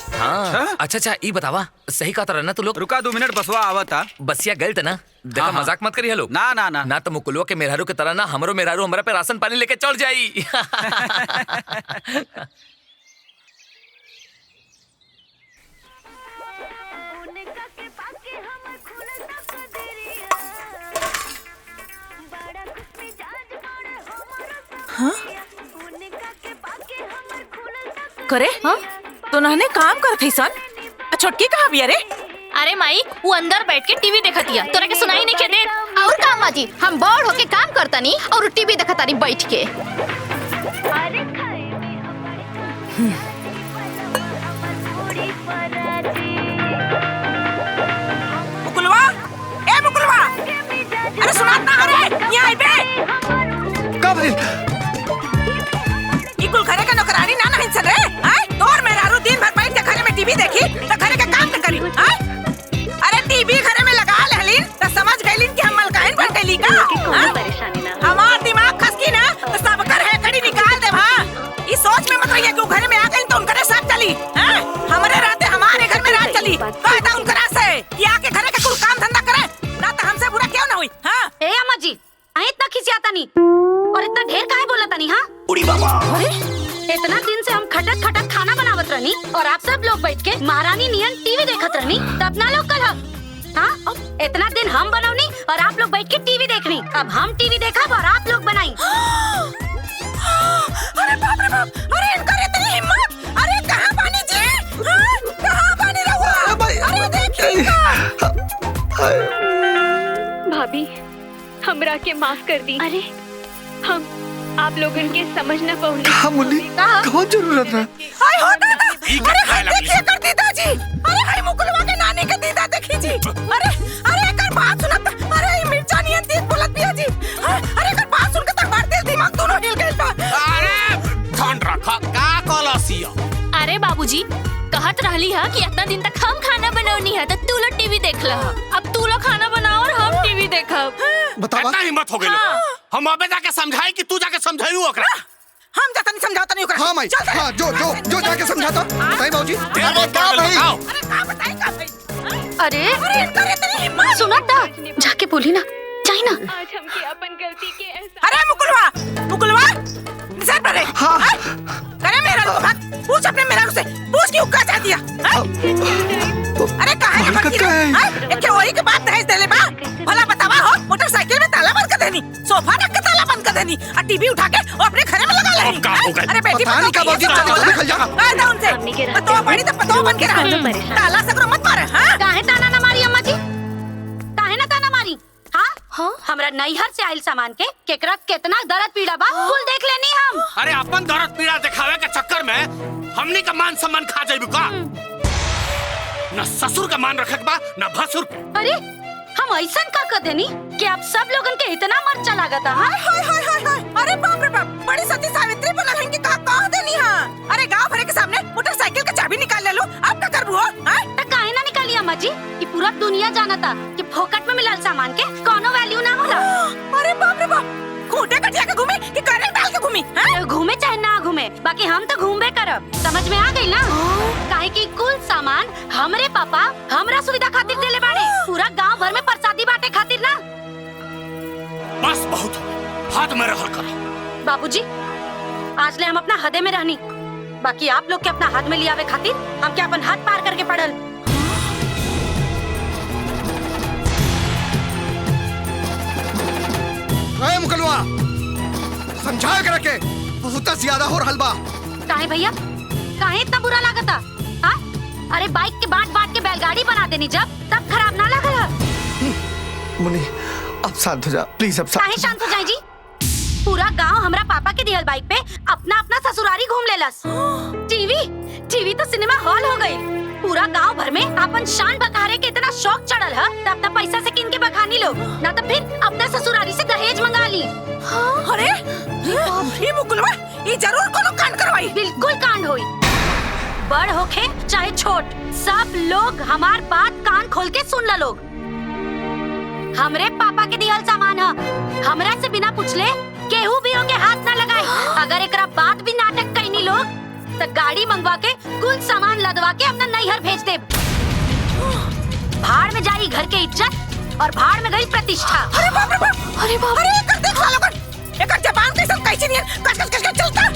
S12: हाँ अच्छा अच्छा ई बतावा सही का तरह ना तू लोग।
S1: रुका 2 मिनट बसवा आवता।
S12: बसिया गलत ना देखा।
S1: हाँ,
S12: मजाक मत करिए लोग।
S1: ना ना ना
S12: ना तो मुकुलवा के मेहरारू की तरह ना हमरो मेहरारू हमरा पे राशन पानी लेके चढ़ जाई।
S5: हाँ? करे हाँ? तो नहने काम कर थी सन। छोटकी कहाँ भी? अरे
S8: अरे माई वो अंदर बैठ के टीवी देखतिया, तोरा के सुनाई नहीं के दे।
S10: और का अम्मा जी हम बड़ होके काम करतानी और टीवी देखतानी बैठ के।
S5: मुकुलवा ए मुकुलवा अरे सुनात ना। अरे यहाँ आई बे
S9: कब
S5: इकुल घरे का नौकरानी ना नहीं चल रे। आय तोर मेहरारू दिन भर बैठ के घरे में टीवी देखी तो घरे का काम न करी। आय अरे टीवी घरे में लगा लेलिन तो समझ गइलिन कि हम मलकाइन बन गइली का। हमार दिमाग खसकी ना तो सब कर है कड़ी निकाल दे। हां इस सोच में मत रहिए कि घरे में आ गइल तो उनकरे साथ चली। हां हमारे रहते हमारे घर में रात चली। कहता उनकरा से कि आके घरे का कुल काम धंधा करे ना तो हमसे बुरा क्यों ना हुई। हां
S3: ए अम्मा जी आई इतना खिसियाता नहीं और इतना ढेर काहे बोलता नहीं। हाँ
S9: उड़ी बाबा।
S3: अरे इतना दिन से हम खटक खटक खाना बनावत रहनी और आप सब लोग बैठ के महारानी नियन टीवी देखत रहनी तब ना लोग कल। हाँ इतना दिन हम बनौनी और आप लोग बैठ के टीवी देखनी। अब हम टीवी देखा और आप लोग बनाई।
S5: अरे बाप रे बाप। अरे इनकर इतनी हिम्मत। अरे कहाँ पानी जी? कहाँ पानी रहुआ? अरे देखिए
S19: भाभी हमरा के माफ कर दी। अरे हम आप लोगन के समझ न पौली।
S9: मुली कौन जरूरत है?
S5: हाय हो दादा। अरे हाय देखिए कर दीदा जी। अरे हाय मुकुलवा के नानी के दीदा देखी जी। अरे अरे कर बात सुनत। अरे मिर्चा नियन तेज बोलत पिया जी। अरे कर बात सुन के तक बार दिल दिमाग दोनों हिल गइल बा।
S7: अरे ध्यान रखा का कलसिया।
S8: अरे बाबूजी कहत रहली है कि इतना दिन तक हम खाना बनौनी है तो तू लोग टीवी देख ल। अब तू लोग खाना बनाओ और हम टीवी देखब।
S7: बतावा इतना हिम्मत हो गई। हम अबे जाके समझाई कि तू जाके समझाई ओकरा।
S5: हम जाता नहीं समझाता नहीं ओकरा।
S9: हाँ माई हाँ जो जाके समझाता। सही बाबूजी।
S5: अरे का भाई? अरे का बताई का भाई?
S3: अरे
S5: अरे इनकर इतनी हिम्मत।
S3: सुना था जाके बोली ना जाई ना।
S19: आज हमके अपन गलती के एहसास।
S5: अरे मुकुलवा निसार पर रे। हाँ करे मेरा को बात पूछ अपने मेरा से पूछ क्यों का चाह दिया। अरे कहाँ है बंकी रे? एक वही के बात दहेज देले बा। भला बतावा हो मोटरसाइकिल में ताला बंद कर देनी, सोफा रख के ताला बंद कर देनी और टीवी उठा के और अपने घरे में लगा लेनी। अरे बेटी
S9: पता का बात
S5: आजा उनसे पतो बड़ी तो पतो बन के रहा। ताला सगरो मत मारे। हां
S3: काहे ताना ना मारी अम्मा जी? काहे ना ताना मारी? हाँ हमरा नैहर से आइल सामान के केकरा कितना दर्द पीड़ा बा कुल देख लेनी हम।
S7: अरे अपन दर्द पीड़ा दिखावे के चक्कर में हमनी का मान सम्मान खा जाइबू का? न ससुर का मान रखत बा न भसुर।
S3: अरे हम ऐसा का कर देनी कि आप सब लोगन के इतना मर्चा लागता। हाँ
S5: हाय हाय हाय हाय। अरे बाप रे बाप बड़ी सती सावित्री बनल हन की कहा देनी। हां अरे गांव भरे के सामने मोटरसाइकिल का चाबी निकाल ले लो। अब क्या करबू? हां
S3: त काहे ना निकाली अम्मा जी कि पूरा दुनिया जानता कि फोकट में मिलल सामान के कोनो वैल्यू ना होला।
S5: अरे बाप रे बाप खूंटे कटिया के घूमे कि करे डाल के घूमी?
S3: घूमे चाहे ना घूमे बाकी हम तो घूमबे करब। समझ में आ गई ना? काहे कि कुल सामान हमरे पापा हमरा सुविधा खातिर देले बाड़े। पूरा गांव भर में प्रसादी बांटे खातिर ना।
S7: बस बहुत हो हाथ में रहल कर।
S3: बाबूजी आज ले हम अपना हदे में रहनी बाकी आप लोग के अपना हाथ में लियावे खातिर हम क्या अपन हाथ पार करके पड़ल।
S9: मुकलवा समझाए कर के बहुत ज्यादा हो रहल बा।
S3: काहे भैया काहे इतना बुरा लागता? हाँ अरे बाइक के बाट बाट बता देनी जब तब खराब ना लगल।
S6: मुन्नी अब शांत हो जा प्लीज, अब
S3: काहे शांत हो जाए जी? पूरा गांव हमरा पापा के दिहल बाइक पे अपना अपना ससुरारी घूम लेलस। टीवी तो सिनेमा हॉल हो गई। पूरा गांव भर में अपन शान बखारे के इतना शौक चढ़ल है, तब तब पैसा से किन के बखानी लो, ना तो फिर अपना ससुरारी से दहेज मंगा ली।
S5: अरे ये मुकुलवा ये जरूर कोनो कांड करवाई।
S3: बिल्कुल कांड होई, बड़ होखे चाहे छोट, सब लोग हमार बात कान खोल के सुन ला लोग। हमरे पापा के दिहल सामान है, हमरा से बिना पूछले केहू भी होके हाथ ना लगाए। अगर एकरा बात भी नाटक कईनी लोग तो गाड़ी मंगवा के कुल सामान लदवा के अपना नैहर भेज दे। भाड़ में जाई घर के इज्जत और भाड़ में गई प्रतिष्ठा।
S5: अरे बाप रे बाप, अरे बाप रे, कर देख ला लोगन, एकर जबान कैसे कैसे नहीं कस कस कस चलता है।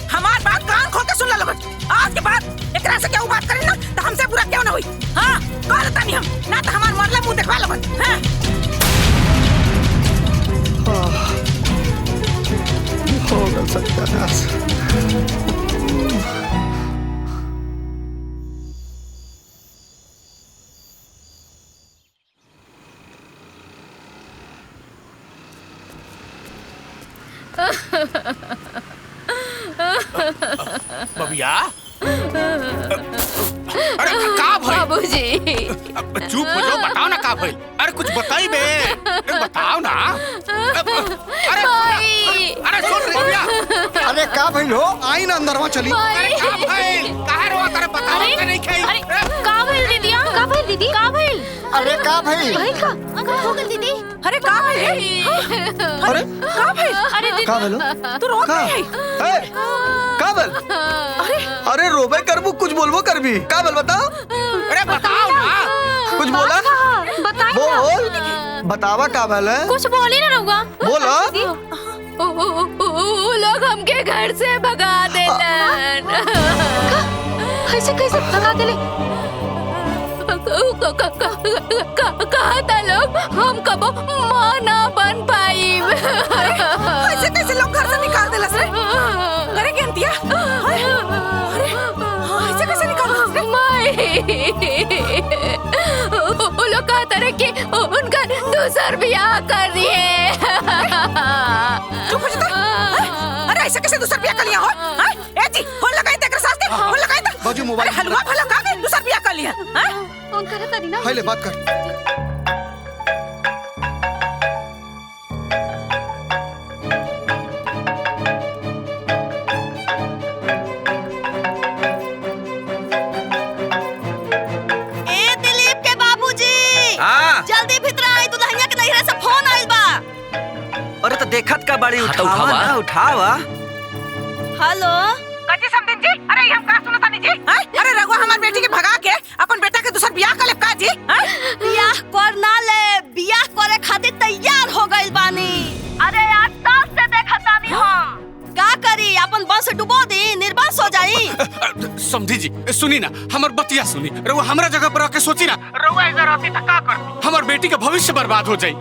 S5: हमार बात कान खोल के सुन ला लोगन, आज के बाद एकरा से क्या बात करी ना तो हमसे बुरा क्यों ना हुई। हां कहत तानी हम ना तो हमार मरला मुंह देखवा लोगन। हां
S6: होगा सत्यानाश।
S7: बबिया, अरे का भाई?
S2: बाबूजी
S7: चुप हो जाओ, बताओ ना का भाई। अरे कुछ बताई बे, अरे बताओ ना। अरे अरे सुन बबिया,
S9: अरे का भाई हो, आई ना अंदरवा चली।
S7: अरे का भाई, काहे रोत? अरे बताओ ना नहीं खाई।
S3: अरे का भइल दीदिया? का भइल दीदी? का भइल?
S11: अरे का भाई?
S3: भाई का हो गइल दीदी?
S5: अरे का भाई?
S6: अरे
S5: का भाई?
S3: अरे दीदी
S6: का भेलो?
S5: तू रोत नहीं है?
S6: ए, का भेल? अरे रोबे करबू, कुछ बोलबो करबी। का भेल बताओ?
S7: अरे बताओ ना।
S6: कुछ बोला?
S3: बताई
S6: बोल, बतावा का भेल है?
S3: कुछ बोली ना रहुआ।
S6: बोलो।
S2: वो लोग हमके घर से भगा देलन।
S3: कैसे कैसे भगा देले?
S2: कहा था लोग हम कबो माँ ना बन पाई।
S5: कैसे कैसे लोग घर से निकाल देलस रे? अरे गेंतिया, अरे ऐसे कैसे निकाल देलस रे?
S2: वो लोग कहते रहे कि उनका दूसर ब्याह कर दिए।
S5: चुप हो जा। अरे ऐसे कैसे दूसर ब्याह कर लिया हो? ए जी फोन लगाई दे कर साथ दे, फोन लगाई दे।
S9: बाजू मोबाइल।
S5: अरे हलवा भला खा के दूसर ब्याह कर लिया।
S3: फोन करे तरी ना।
S9: हाय ले बात कर।
S14: ए दिलीप के बाबूजी, जल्दी भीतर आई, दुल्हनिया के नैहरा से फोन आइल बा।
S6: अरे तो देखत का बड़ी
S12: हाँ, तो
S6: उठावा
S12: उठावा।
S6: ना उठावा।
S14: हेलो
S5: कजी समदिन जी, अरे हम का सुनता नहीं जी? अरे रघुआ हमार बेटी के भगा के अपन बेटा के दूसर ब्याह कर ले का जी?
S14: बियाह कर ना ले, बियाह करे खातिर तैयार हो गइल बानी। अरे यार सास से देखत तानी हम। का करी, अपन बस डुबो दी, निर्वास हो जाई।
S7: समझी जी, सुनी ना हमार बतिया सुनी। रउआ हमरा जगह पर आके सोची ना, रउआ इधर आती त का करती? हमार बेटी के भविष्य बर्बाद हो जाई।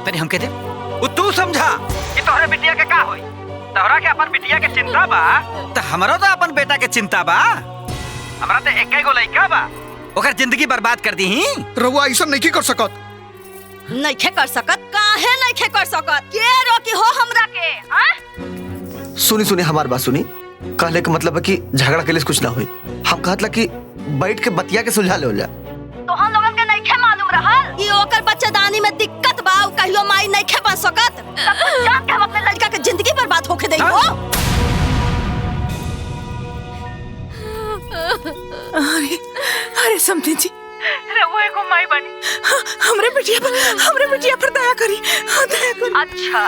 S1: तनी हम कहते वो तू समझा कि तोहरे बिटिया के का होई। तोहरा के अपन बिटिया के चिंता बा त हमरो तो अपन बेटा के चिंता बा। हमरा तो एक गो लइका बा, ओकर जिंदगी बर्बाद कर दी ही।
S9: रउआ ऐसा नहीं कर सकत।
S14: नइखे कर सकत? काहे नइखे कर सकत? के रोकी हो हमरा के? हां
S6: सुनी सुनी हमार बात सुनी। कहले के मतलब है कि झगड़ा के लिए कुछ ना हुई। हम कहत ला कि बैठ के बतिया के सुलझा ले हो जा।
S14: तो हम लोगन के नइखे मालूम रहल कि ओकर बच्चेदानी में दिक्कत बा, उ कहियो माई नइखे बन सकत। तब तू जान के हम अपने लड़का के जिंदगी बर्बाद होके देई हो।
S5: अरे समदिन जी, रघुआ को माई बनी, हमरे बिटिया पर दया करी, दया करी।
S14: अच्छा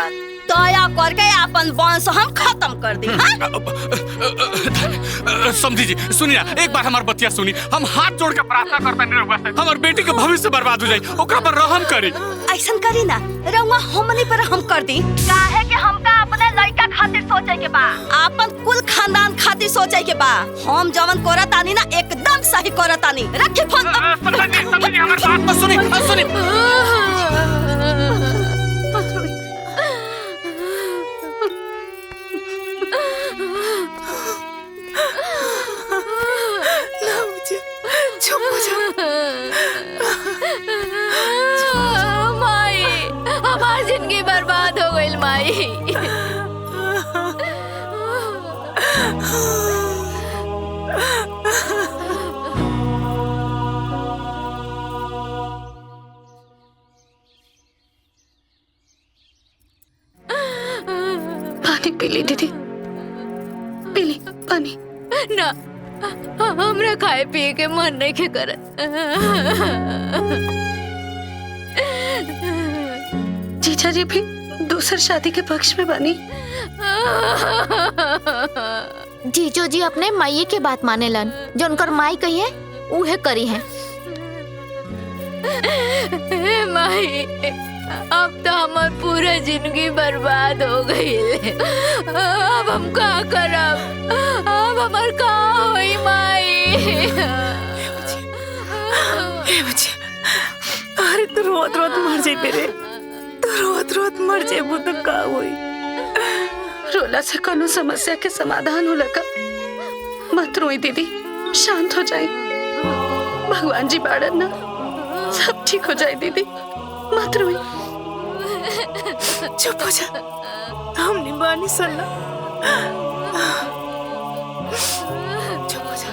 S14: दया करके अपन वंश हम खत्म कर दी।
S7: समझी जी सुनी ना, एक बार हमार बतिया सुनी। हम हाथ जोड़ के प्रार्थना करते हैं रउआ से, हमार बेटी के भविष्य बर्बाद हो जाई, ओकरा पर रहम करी।
S14: ऐसन करी ना रउआ हमनी पर हम कर दी। काहे कि हमका अपने लड़का खातिर सोचे के बा, अपन कुल खानदान खातिर सोचे के बा। हम जवन करत आनी ना एकदम सही करत आनी। रखी फोन।
S7: समझी हमार बात तो सुनी, सुनी।
S5: चुप हो जा।
S2: माई।
S3: पानी पी ली दीदी, पी ली पानी।
S2: ना हमरा खाए पिए के मन नहीं के करत।
S3: जीजा जी भी दूसर शादी के पक्ष में बनी।
S21: जीजो जी अपने माई के बात माने लन, जो उनकर माई कही है उहे करी है।
S2: माई अब तो हमार पूरा जिंदगी बर्बाद हो गई। अब हम का करब? अब हमार का होई माई?
S3: अरे तू रोत रोत मर जाई रे, तू रोत रोत मर जाबू तो का होई? रोला से कोनो समस्या के समाधान होला का? मत रोई दीदी, शांत हो जाए। भगवान जी बाड़न ना, सब ठीक हो जाए दीदी, मत रोई। चुप हो जा, हम निभानी सल्ला। चुप हो जा।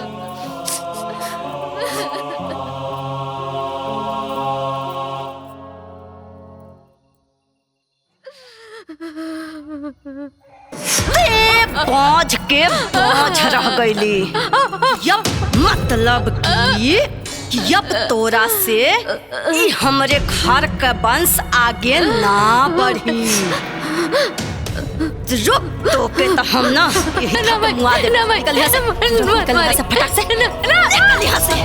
S14: बाज के बाज रह गईली। यब मतलब कि अब तोरा से ई हमरे घर का वंश आगे ना बढ़ी। रुक तो के तो हम ना मुआ दे। निकल यहाँ से, निकल यहाँ से फटाक से, निकल यहाँ से।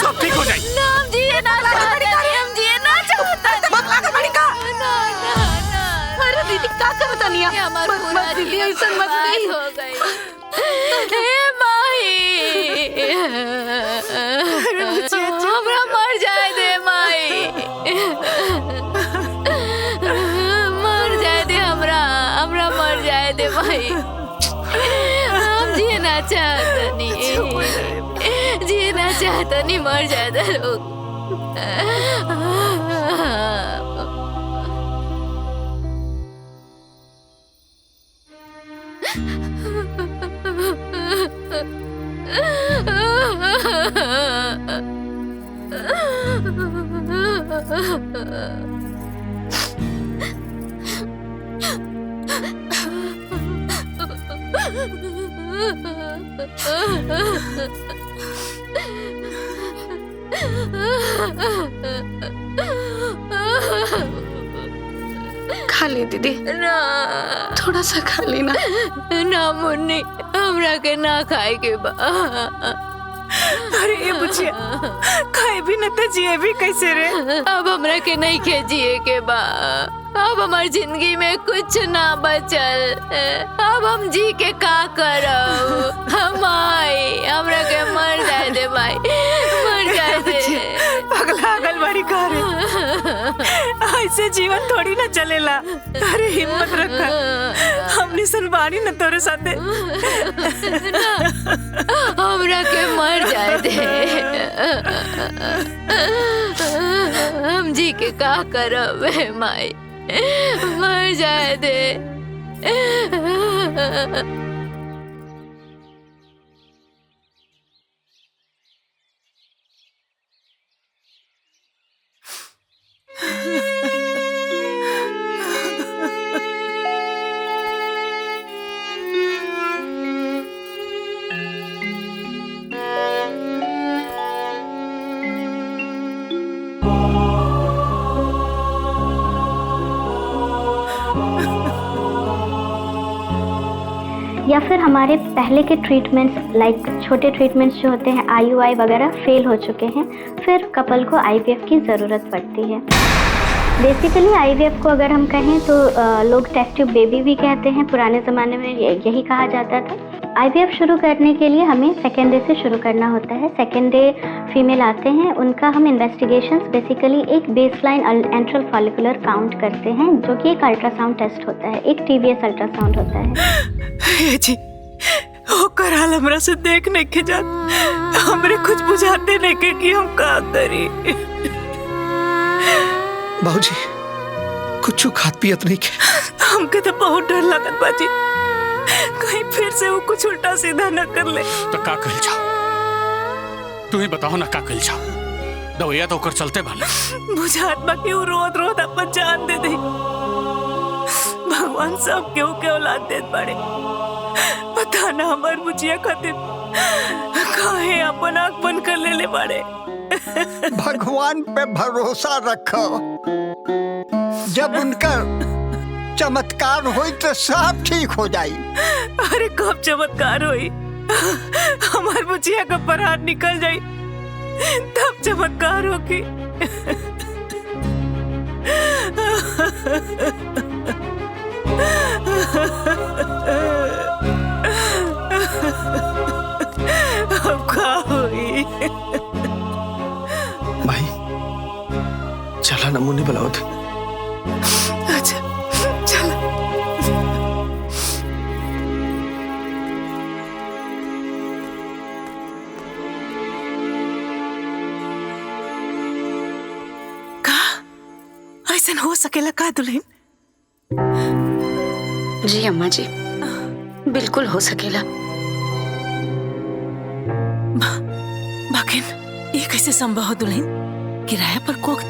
S7: सब ठीक हो जाए।
S2: नाम जिए ना हम जिए ना चाहता।
S3: अरे दीदी का करता नहीं? मत दीदी ऐसा मत नहीं
S2: हो गई। हे माई, हमरा मर जाए दे माई, मर जाए दे हमरा मर जाए दे माई। हम जीना चाहता नहीं, जीना चाहता नहीं, मर जाता लोग।
S3: खा ली दीदी,
S2: ना
S3: थोड़ा सा खा ली ना।
S2: ना मुन्नी, हमरा के ना खाए के बा।
S3: अरे ये बुझिया, खाए भी न तो जिए भी कैसे रे?
S2: अब हमरा के नहीं खे जिए के बा। अब हमार जिंदगी में कुछ ना बचल। अब हम जी के का करब? माई, हमरा के मर जाए दे माई, मर जाए दे।
S3: पगला गल बारी का रे?
S5: ऐसे जीवन थोड़ी ना चलेला। अरे हिम्मत रखा, हमने सनबानी न तोरे साथे।
S21: हमरा के मर जाए दे, हम जी के का करब माई, मर जाए दे।
S4: या फिर हमारे पहले के ट्रीटमेंट्स लाइक छोटे ट्रीटमेंट्स जो होते हैं IUI वगैरह फेल हो चुके हैं, फिर कपल को IVF की ज़रूरत पड़ती है। बेसिकली IVF को अगर हम कहें तो लोग टेस्ट ट्यूब बेबी भी कहते हैं, पुराने ज़माने में यही कहा जाता था। IVF शुरू करने के लिए हमें सेकेंड डे से शुरू करना होता है। सेकेंड डे फीमेल आते हैं, उनका हम इन्वेस्टिगेशंस बेसिकली एक बेसलाइन एंट्रल फॉलिकुलर काउंट करते हैं, जो कि एक अल्ट्रासाउंड टेस्ट होता है, एक TVS अल्ट्रासाउंड होता है।
S5: ये जी होकर हाल हमरा से देख नहीं के जात, हमरे कुछ बुझाते नहीं के कि हम का करी।
S9: बाबूजी कुछ खात पियत नहीं के।
S5: हमके तो बहुत डर लगत बाजी, कहीं फिर से वो कुछ उल्टा सीधा न कर ले।
S7: तो का कल जाओ, तू ही बताओ ना का कल जाओ। दवाइया तो कर चलते बना,
S5: बुझात बाकी वो रोद रोद अपन जान दे दे। भगवान सब क्यों के औलाद देत बड़े, पता ना हमार बुचिया खातिर काहे अपन आँख बंद कर ले बड़े।
S11: भगवान पे भरोसा रखो, जब उनका चमत्कार होई तो सब ठीक हो जाई।
S5: अरे कब चमत्कार होई, हमार बुचिया का परार निकल जाई तब चमत्कार होगी। अब क्या हुई?
S9: भाई चला नमूने बुलाओ थे।
S5: अच्छा चलो। का ऐसा हो सकेला का दुल्हन?
S3: जी अम्मा जी, बिल्कुल हो सकेला।
S5: बाकिन ये कैसे संभव हो दुल्हन? किराया पर कोक?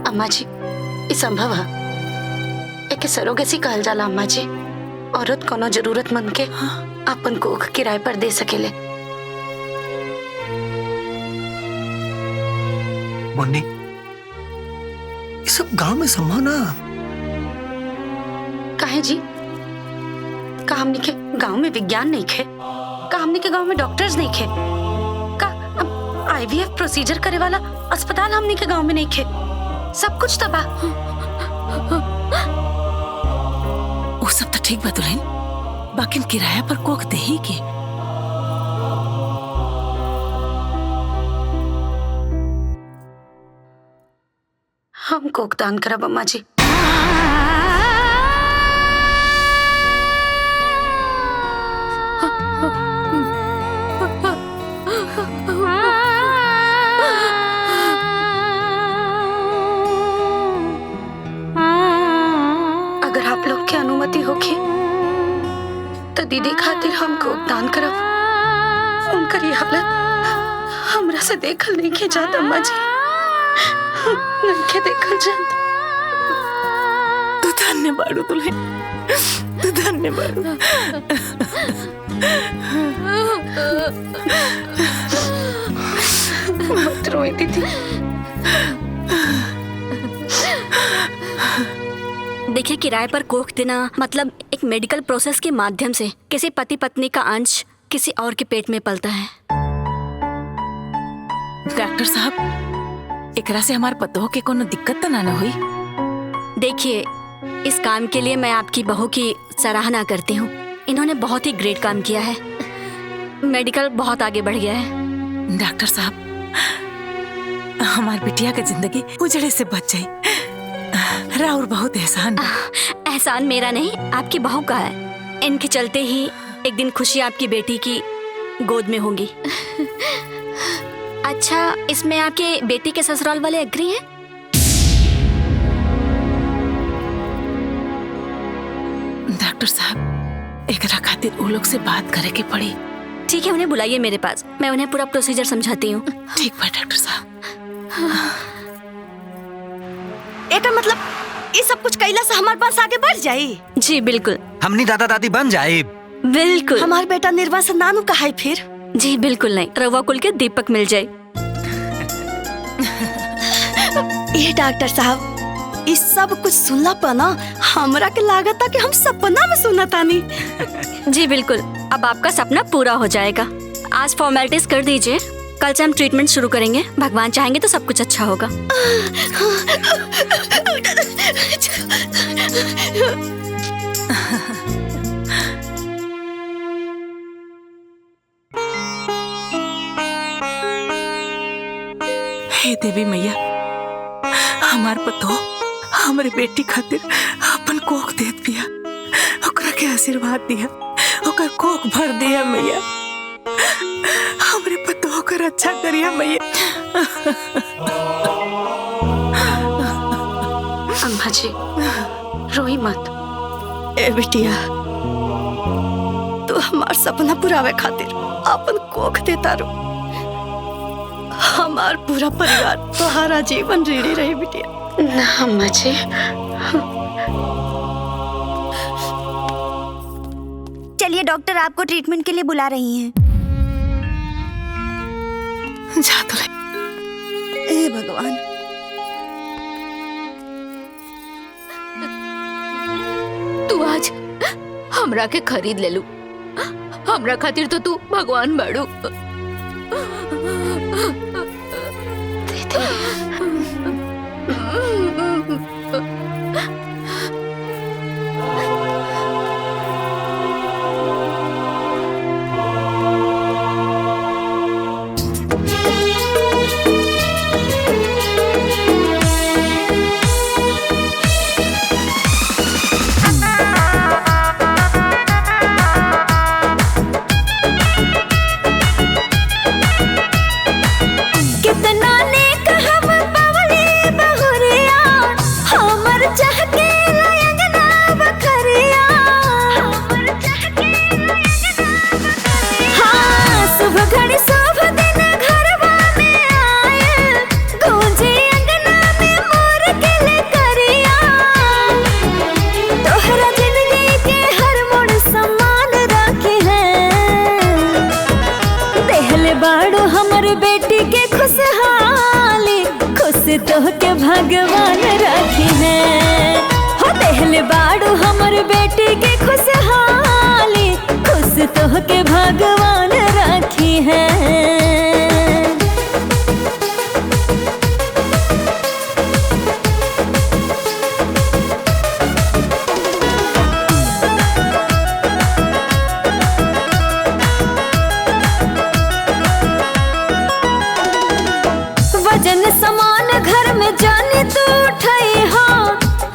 S3: अम्मा जी ये संभव है, एक सरोगेसी कहल जाला अम्मा जी। औरत कोनो जरूरतमंद के अपन कोख किराए पर दे सकेले।
S9: मुन्नी ये सब गांव में संभव ना।
S3: काहे जी? का हमनी के गांव में विज्ञान नहीं खे? का हमनी के गांव में डॉक्टर्स नहीं खे? का IVF प्रोसीजर करे वाला अस्पताल हमनी के गांव में नहीं खे? सब कुछ तबाह।
S5: वो सब तो ठीक बा दुल्हन, बाकिन किराया पर कोक दे ही के।
S3: हम कोक दान करब अम्मा जी। अगर आप लोग की अनुमति होगी तो दीदी खातिर हम कोक दान करब। उनकर ये हालत हमरा से देखल नहीं के जात अम्मा जी, नहीं के देखल जात।
S5: तू धन्य बाड़ू दुल्हन, तू धन्य बाड़ू।
S3: मत रोए दीदी।
S22: देखिए, किराए पर कोख देना मतलब एक मेडिकल प्रोसेस के माध्यम से किसी पति पत्नी का अंश किसी और के पेट में पलता है।
S5: डॉक्टर साहब, एकरा से हमार पतोह के कोनो दिक्कत तो ना हुई?
S22: देखिए, इस काम के लिए मैं आपकी बहू की सराहना करती हूँ। इन्होंने बहुत ही ग्रेट काम किया है। मेडिकल बहुत आगे बढ़ गया है।
S5: डॉक्टर साहब, हमार बिटिया के जिंदगी उजड़े से बच जाई। राउर बहुत एहसान बा।
S22: एहसान मेरा नहीं, आपकी बहू का है। इनके चलते ही एक दिन खुशी आपकी बेटी की गोद में होंगी। अच्छा, इसमें आपके बेटी के ससुराल वाले एग्री हैं?
S5: डॉक्टर साहब, एकरा खातिर वो लोग से बात करे के पड़ी।
S22: ठीक है, उन्हें बुलाइए मेरे पास, मैं उन्हें पूरा प्रोसीजर समझाती हूँ।
S5: ठीक बा डॉक्टर साहब।
S14: एका मतलब ये सब कुछ कैला से हमारे पास आगे बढ़ जाई।
S22: जी बिल्कुल।
S1: हमनी दादा दादी बन जाए।
S22: बिल्कुल।
S14: हमार बेटा निर्वा से नानू कहा फिर?
S22: जी बिल्कुल नहीं, रवा कुल के दीपक मिल जाए।
S14: ये डॉक्टर साहब, इस सब कुछ सुनला पर ना हमरा के लागत था कि हम सपना में सुना तानी।
S22: जी बिल्कुल, अब आपका सपना पूरा हो जाएगा। आज फॉर्मेलिटीज कर दीजिए, कल से हम ट्रीटमेंट शुरू करेंगे। भगवान चाहेंगे तो सब कुछ अच्छा होगा।
S5: हे देवी मैया, हमार पतो हमारे बेटी खातिर अपन कोख देत पिया, ओकरा के आशीर्वाद दिया, ओकर कोख भर दिया मैया। हमरे पतो ओकर अच्छा करिया मैया।
S3: अम्मा जी, रोई मत।
S14: ए बिटिया, तू हमार सपना पुरावे खातिर अपन कोख देता रो। हमार पूरा परिवार तुम्हारा जीवन ऋणी रही बिटिया।
S3: ना अम्मा जी।
S22: चलिए, डॉक्टर आपको ट्रीटमेंट के लिए बुला रही हैं।
S5: जा तो ले।
S14: ए भगवान,
S10: तू आज हमरा के खरीद ले लू। हमरा खातिर तो तू भगवान बाड़ू।
S21: तो के भगवान राखी है हो देहले बाड़ू हमर बेटी के खुशहाली, खुश तो के भगवान राखी है। वजन समान घर में जाने तू उठाई हो,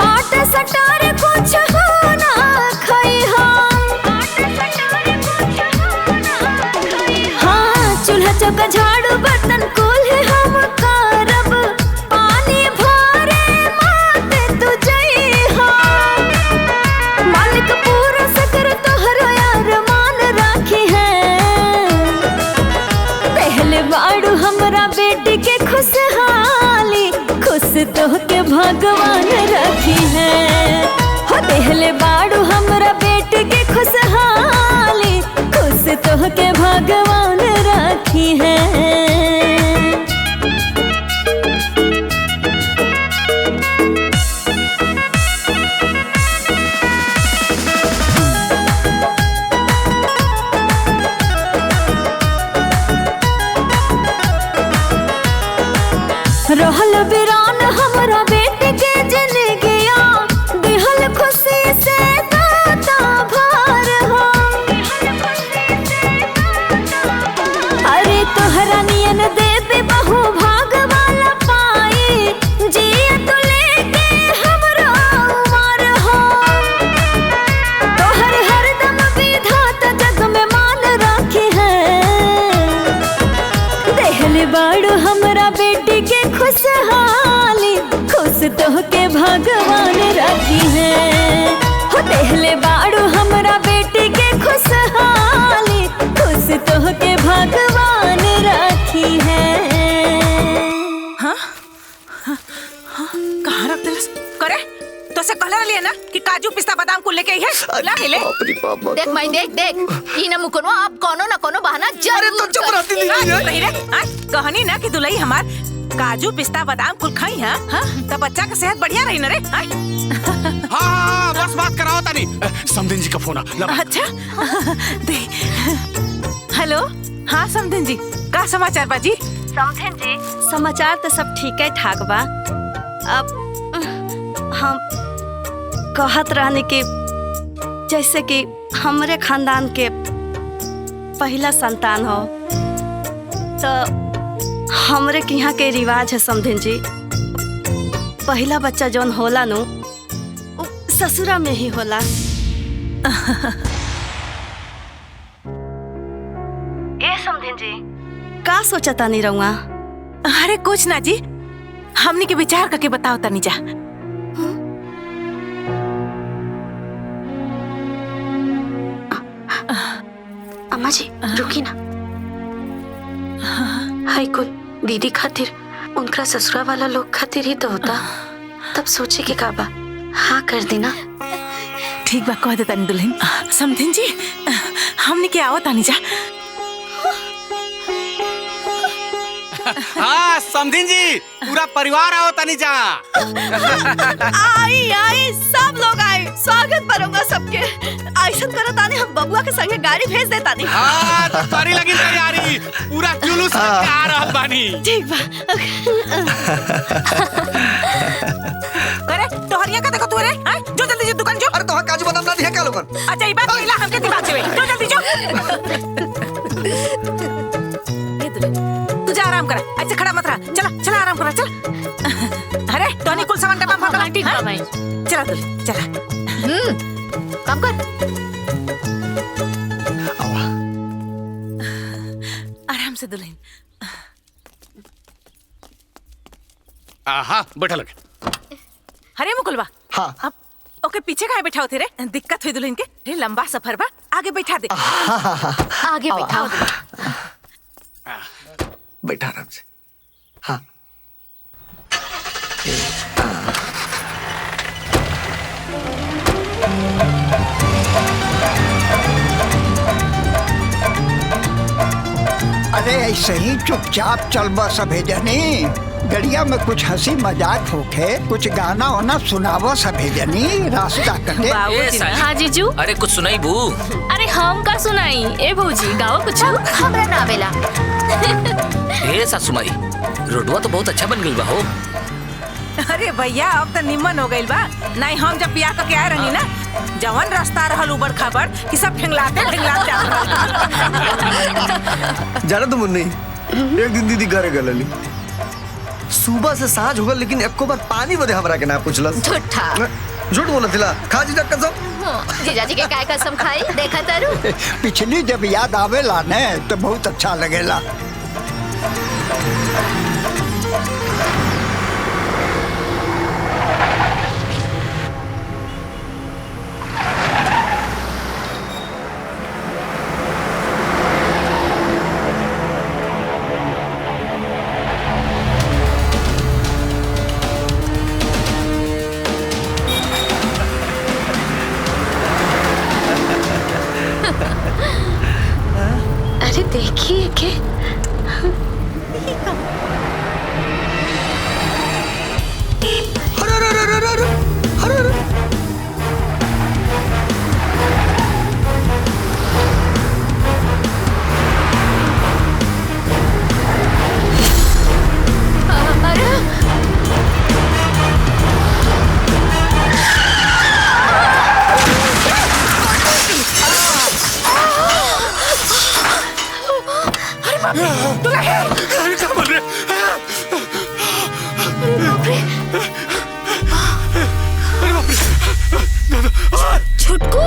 S21: आटा सटार कुछ हो ना खाई हो। हाँ, चूल्हा चौका झाड़ू बर्तन कुल हम करब, पानी भरे माते तू जई हो। मालिक पूरा सकर तोहरो यार मान राखी है। पहले बाड़ू हमरा बेटी के खुशहाली, खुश तो के भगवान राखी है। हो देहले बाड़ू हमरा बेटी के खुशहाली, खुश तो के भगवान राखी है। रहल वीरान हमरा बेटी के जिंदगिया, दिहल खुशी से दाता भर हो। अरे तोहरा नियन देवे बहु भाग वाला बाड़ू हमरा बेटी के खुशहाली, खुश तो के भगवान रखी है। हो देहले बाड़ू हमरा बेटी के खुशहाली, खुश तो के भगवान रखी है।
S5: हाँ? कहाँ रख दिलस? करे तो से कहले लिए ना कि काजू पिस्ता बादाम को लेके आई है। ला ले।
S10: देख माई देख ई न मुकनो आप कोनो न कोनो बहाना जरूर।
S6: तो चुप रहती नहीं
S5: रे। कहनी ना कि दुलई हमार काजू पिस्ता बादाम कुल खाई है। हां तब बच्चा का सेहत बढ़िया रही ना रे।
S7: हाँ बस बात कराओ तानी। समधिन जी का फोन आ।
S5: अच्छा दे। हेलो हाँ समधिन जी का समाचार बाजी?
S22: समधिन जी समाचार तो सब ठीक है ठाक बा। अब हम कहत रहने कि जैसे कि हमरे खानदान के पहला संतान हो तो हमरे के यहाँ के रिवाज है समधिन जी, पहला बच्चा जौन होला नु ससुरा में ही होला। ए समधिन जी का सोचता नहीं रहुआ?
S5: अरे कुछ ना जी, हमनी के विचार करके बताओ तनी जा।
S3: अम्मा जी रुकी ना। हाय कुल दीदी खातिर उनका ससुरा वाला लोग खातिर ही तो होता, तब सोचे के काबा हाँ कर देना।
S5: ठीक बा कह दे तनी दुल्हन। समधिन जी हमने के आओ तानी जा।
S7: हाँ समधिन जी पूरा परिवार आओ तानी जा।
S14: आई आई सब लोग आए, स्वागत करूंगा सबके। ऐसन करो तानी हम बबुआ के संगे गाड़ी भेज दे तानी।
S7: हाँ तारी लगी तैयारी, पूरा जुलूस लेके आ रहल बानी।
S14: ठीक बा।
S5: अरे तोहरिया का देखो तू रे, जो जल्दी से दुकान जो।
S6: अरे तोहार काजू बादाम ना दिया क्या लोगन?
S5: अच्छा ये बात पहिला हमके दिमाग से जो जल्दी जो। तू जा आराम कर, ऐसे खड़ा मत रहा। चला चला आराम करा चल। अरे टोनी कुल सामान डब्बा में रख। ठीक है भाई चला तू चला।
S10: काम कर।
S5: आराम से दुल्हन।
S7: हाँ बैठा लगे।
S5: अरे मुकुलवा
S6: हाँ
S5: अब ओके पीछे काहे बैठा होते रे? दिक्कत हुई दुल्हन के। रे लंबा सफर बा, आगे बैठा दे।
S10: आगे बैठाओ।
S6: बैठा आराम से। हाँ
S11: अरे ऐसे ही चुपचाप चल बस अभे जनी। गड़िया में कुछ हंसी मजाक होके कुछ गाना होना सुनावो सभे जनी, रास्ता कटे।
S8: हाँ जीजू।
S12: अरे कुछ सुनाई बू।
S8: अरे हम का सुनाई ए भौजी गाओ कुछ।
S10: हमरा ना आवेला।
S12: ए सासुमाई रोडवा तो बहुत अच्छा बन गई बा हो।
S5: अरे भैया अब तो निम्न हो गई बा। नहीं हम जब बियाह करके आए रही ना, जवन रास्ता रहल उबड़ खाबड़ कि सब ठेंगलाते ठेंगलाते
S6: जाना तो मुन्नी, एक दिन दीदी घरे गलली, सुबह से साँझ हो गल लेकिन एको बार पानी बदे हमरा के ना पूछलस।
S10: झूठा
S6: झूठ बोलत थिला। खा जी कसम।
S10: जीजाजी के काय कसम खाई देखा तारू।
S11: पिछली जब याद आवेला ने तो बहुत अच्छा लगेला।
S3: अरे देखिए के
S14: छुटकू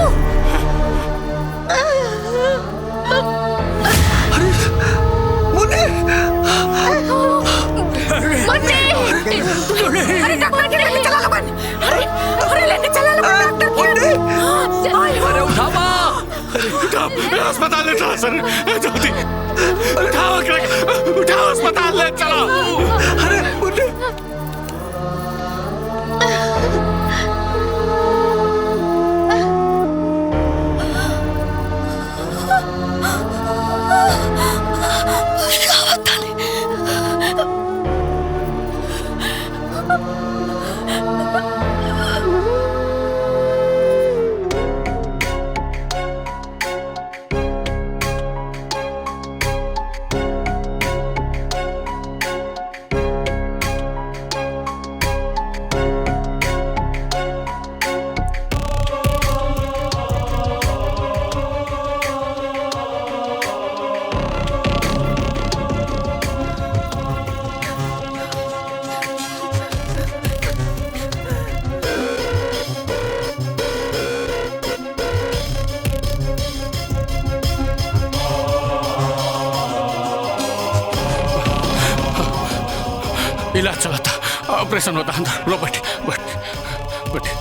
S6: मुन्नी
S5: अरे डॉक्टर के लेके चला लोगन। अरे लेके चला लोगन डॉक्टर के।
S12: अरे उठावा,
S7: उठाओ अस्पताल ले चला सर, जल्दी उठाओ अस्पताल ले चलो।
S6: अरे मुन्नी
S7: इलाज चला था, ऑपरेशन होता अंदर। लो बैठे बैठे बैठे।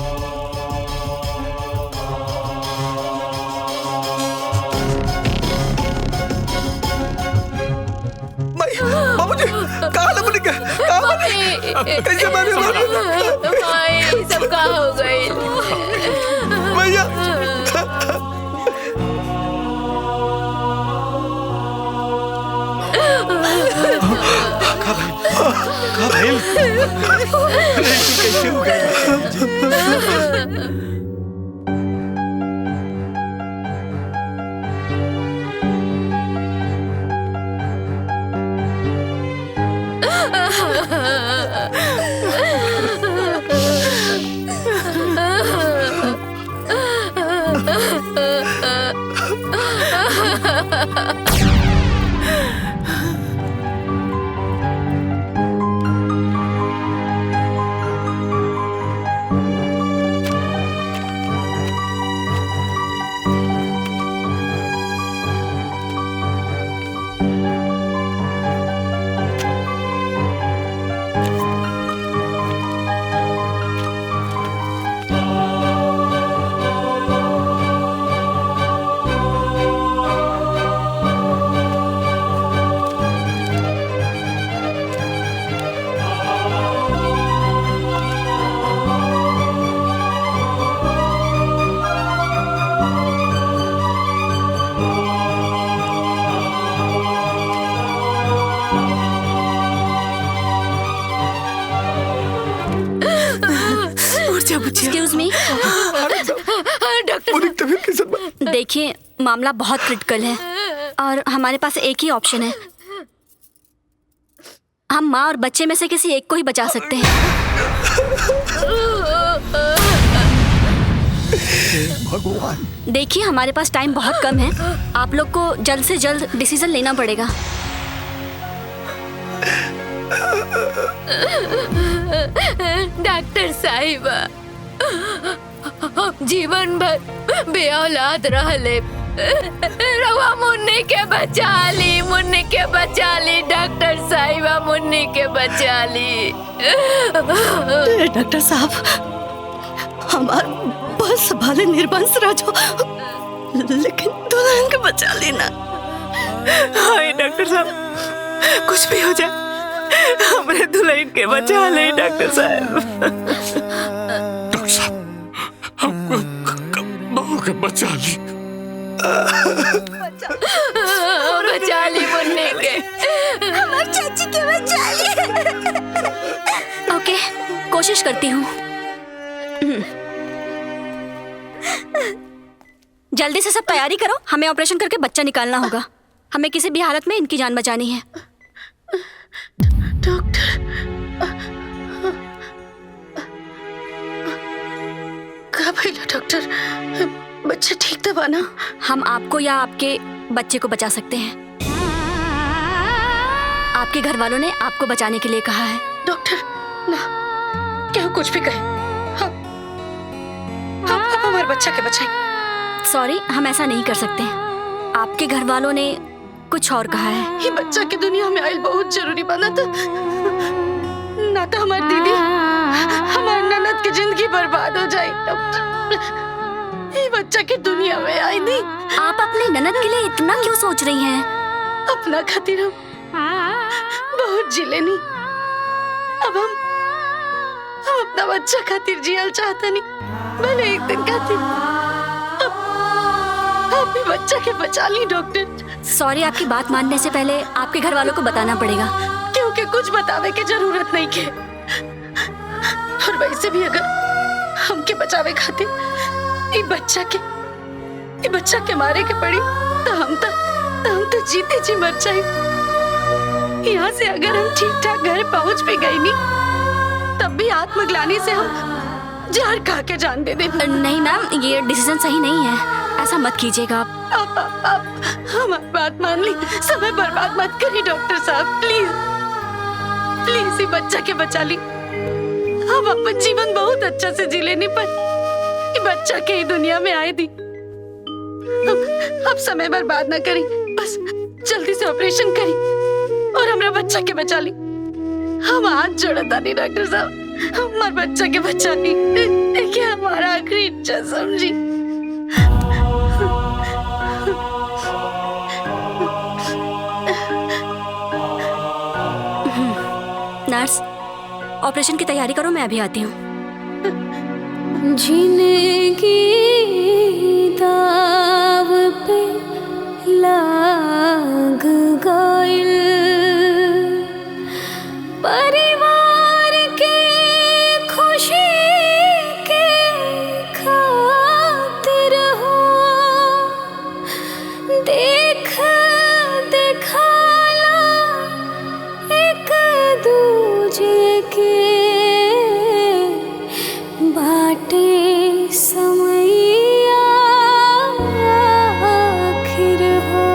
S6: बाबूजी कहाँ ले मुन्नी के? कैसे मारे
S21: भाई सब कहाँ हो गए?
S6: भैया
S7: कहाँ भाई? कैसे हो गए?
S22: एक्सक्यूज मी डॉक्टर, देखिए मामला बहुत क्रिटिकल है और हमारे पास एक ही ऑप्शन है। हम माँ और बच्चे में से किसी एक को ही बचा सकते हैं।
S6: भगवान,
S22: देखिए हमारे पास टाइम बहुत कम है, आप लोग को जल्द से जल्द डिसीजन लेना पड़ेगा।
S21: डॉक्टर साहिबा, हम जीवन भर बेऔलाद रहले, रवा मुन्नी के बचा ली, मुन्नी के बचा ली। डॉक्टर साहिबा मुन्नी के बचा ली।
S22: डॉक्टर साहब, हमार बस भाले निर्वंश राजो, लेकिन दुल्हन के बचा लेना।
S17: हाय डॉक्टर साहब, कुछ भी हो जाए हमारे दुल्हन के बचा ले डॉक्टर साहब।
S7: डॉक्टर साहब, हमको बहू के बचा ली।
S21: बचा ली मुन्नी के,
S22: हमारी चाची के बचा ली। ओके, कोशिश करती हूँ। जल्दी से सब तैयारी करो, हमें ऑपरेशन करके बच्चा निकालना होगा। हमें किसी भी हालत में इनकी जान बचानी है।
S21: डॉक्टर, क्या भइला डॉक्टर? बच्चा ठीक दबा ना?
S22: हम आपको या आपके बच्चे को बचा सकते हैं। आपके घर वालों ने आपको बचाने के लिए कहा है।
S21: डॉक्टर ना, क्या कुछ भी कहे, हम हमारे बच्चा के बचाएं।
S22: सॉरी, हम ऐसा नहीं कर सकते। आपके घर वालों ने कुछ और कहा है।
S21: ये बच्चा की दुनिया में आयल बहुत जरूरी बना था, ना
S3: तो हमारी दीदी, हमारी ननद की जिंदगी बर्बाद हो जाए। ये बच्चा की दुनिया में आई नहीं।
S16: आप अपनी ननद के लिए इतना क्यों सोच रही हैं?
S3: अपना खातिर हम बहुत जी लेनी। अब हम अपना बच्चा खातिर जियल चाहता नहीं, भले एक दिन खातिर। अब भी बच्चा के बचा ली डॉक्टर।
S16: सॉरी, आपकी बात मानने से पहले आपके घर वालों को बताना पड़ेगा।
S3: क्योंकि कुछ बतावे की जरूरत नहीं के। और वैसे भी अगर हमके बचावे खातिर ये बच्चा के मारे के पड़ी तो हम तो जीते जी मर जाए। यहाँ से अगर हम ठीक ठाक घर पहुँच भी गई नहीं तब भी आत्मग्लानि से हम जहर खा के जान दे देंगे।
S16: नहीं मैम, ये डिसीजन सही नहीं है, ऐसा मत कीजिएगा आप।
S3: हमारी बात मान ली, समय बर्बाद मत करिए डॉक्टर साहब, प्लीज प्लीज ये बच्चा के बचा ली। हम अपन जीवन बहुत अच्छा से जी लेने पर ये बच्चा के ही दुनिया में आए दी। अब समय बर्बाद ना करी, बस जल्दी से ऑपरेशन करी और हमारा बच्चा के बचा ली। हम हाथ जोड़ता नहीं डॉक्टर साहब, हमारे बच्चा के बचा ली। देखिए हमारा आखिरी इच्छा समझी।
S16: नर्स, ऑपरेशन की तैयारी करो, मैं अभी आती हूँ।
S21: जिंदगी दाव पे लाग गइल, परिवार के खुशी के खातिर हो, दिखाला एक दूजे के बाटे समैया आखिर हो।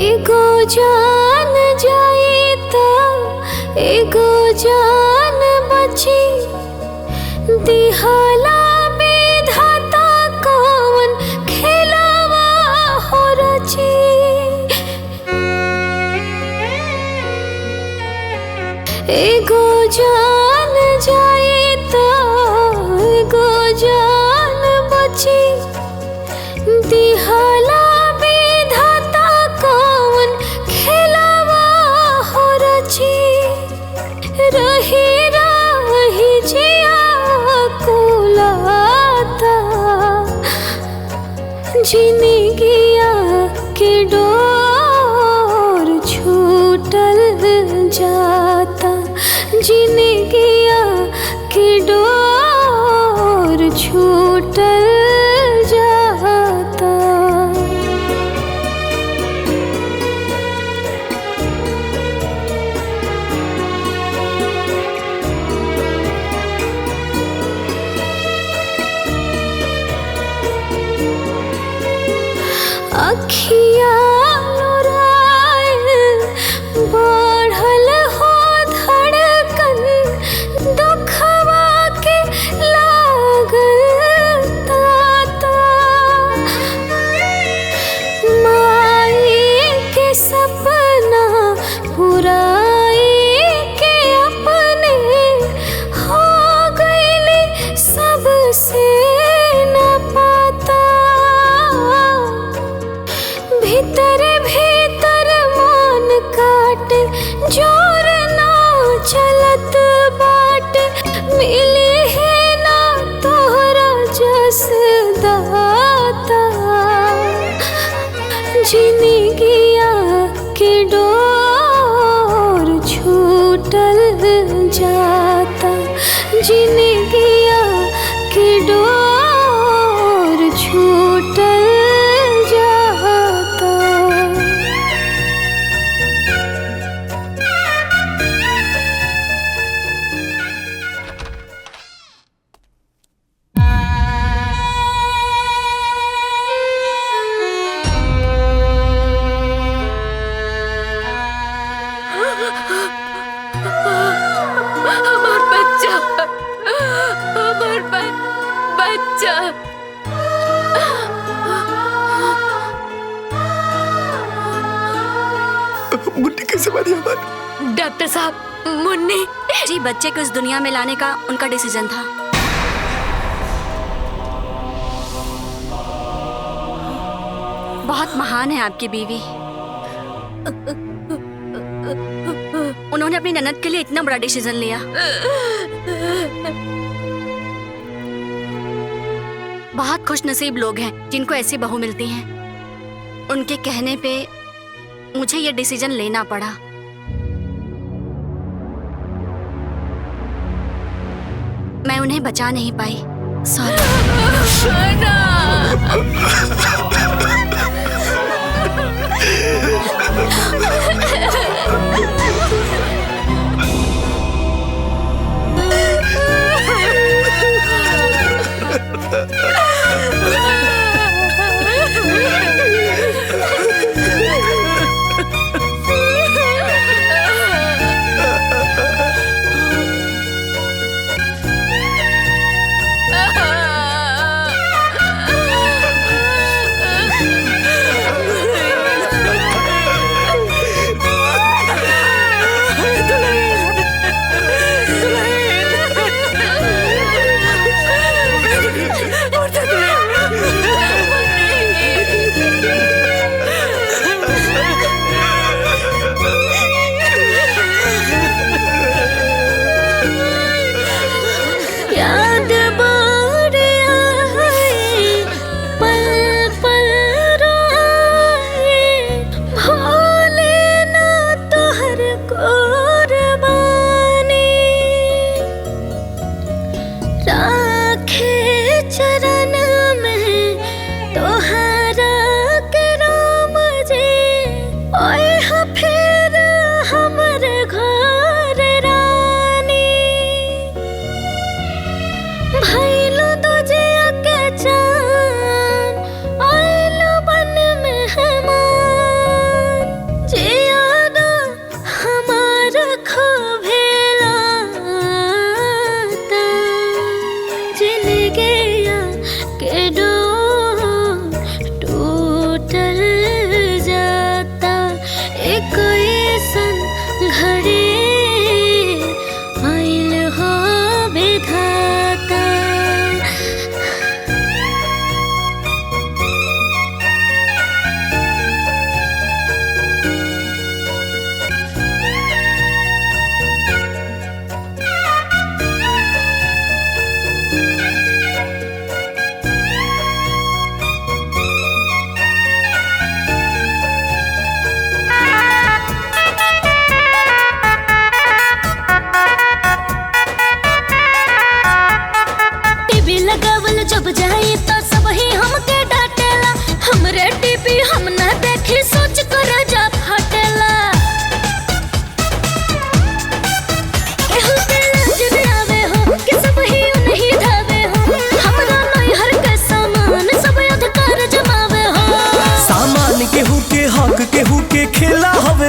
S21: एगो जान जाई तो एगो जान बची, दिहाला विधाता कौन खेलावा हो रची। एगो जान जाई तो एगो जान बची, दिहाला विधाता कौन खेलावा हो रची। रही रही जिया कुलाता, जिंदगिया के डोर छूटल जाता, जिंदगिया के डोर छूटल जाता। अखिया लोराइल, बढ़ल हो धड़कन, दुखवा के लागल ताता। माई के सपना पुराई के अपने हो गइले सबसे न पाता। भीतर भीतर मन काट जोर ना चलत बाट, मिले है ना तोहरा जस दाता। जिंदगिया के डोर छूटल जाता, जिंदगिया के डोर छूटल जाता।
S3: हमारा बच्चा,
S8: जा।
S6: मुन्नी कैसे मारी हमारी?
S8: डॉक्टर साहब, मुन्नी
S16: जी बच्चे को इस दुनिया में लाने का उनका डिसीजन था। बहुत महान है आपकी बीवी। उन्होंने अपनी ननद के लिए इतना बड़ा डिसीजन लिया। बहुत खुशनसीब लोग हैं जिनको ऐसी बहू मिलती हैं। उनके कहने पे मुझे ये डिसीजन लेना पड़ा। मैं उन्हें बचा नहीं पाई, सॉरी।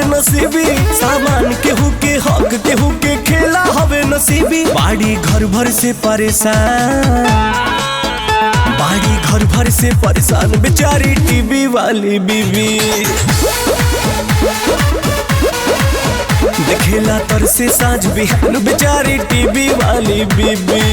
S18: नसीबी सामान केहू के हक केहू के खेला हवे नसीबी। बाड़ी घर भर से परेशान, बाड़ी घर भर से परेशान बेचारी टीवी वाली बीवी। देखेला तर से साँझ बिहान बेचारी टीवी वाली बीबी।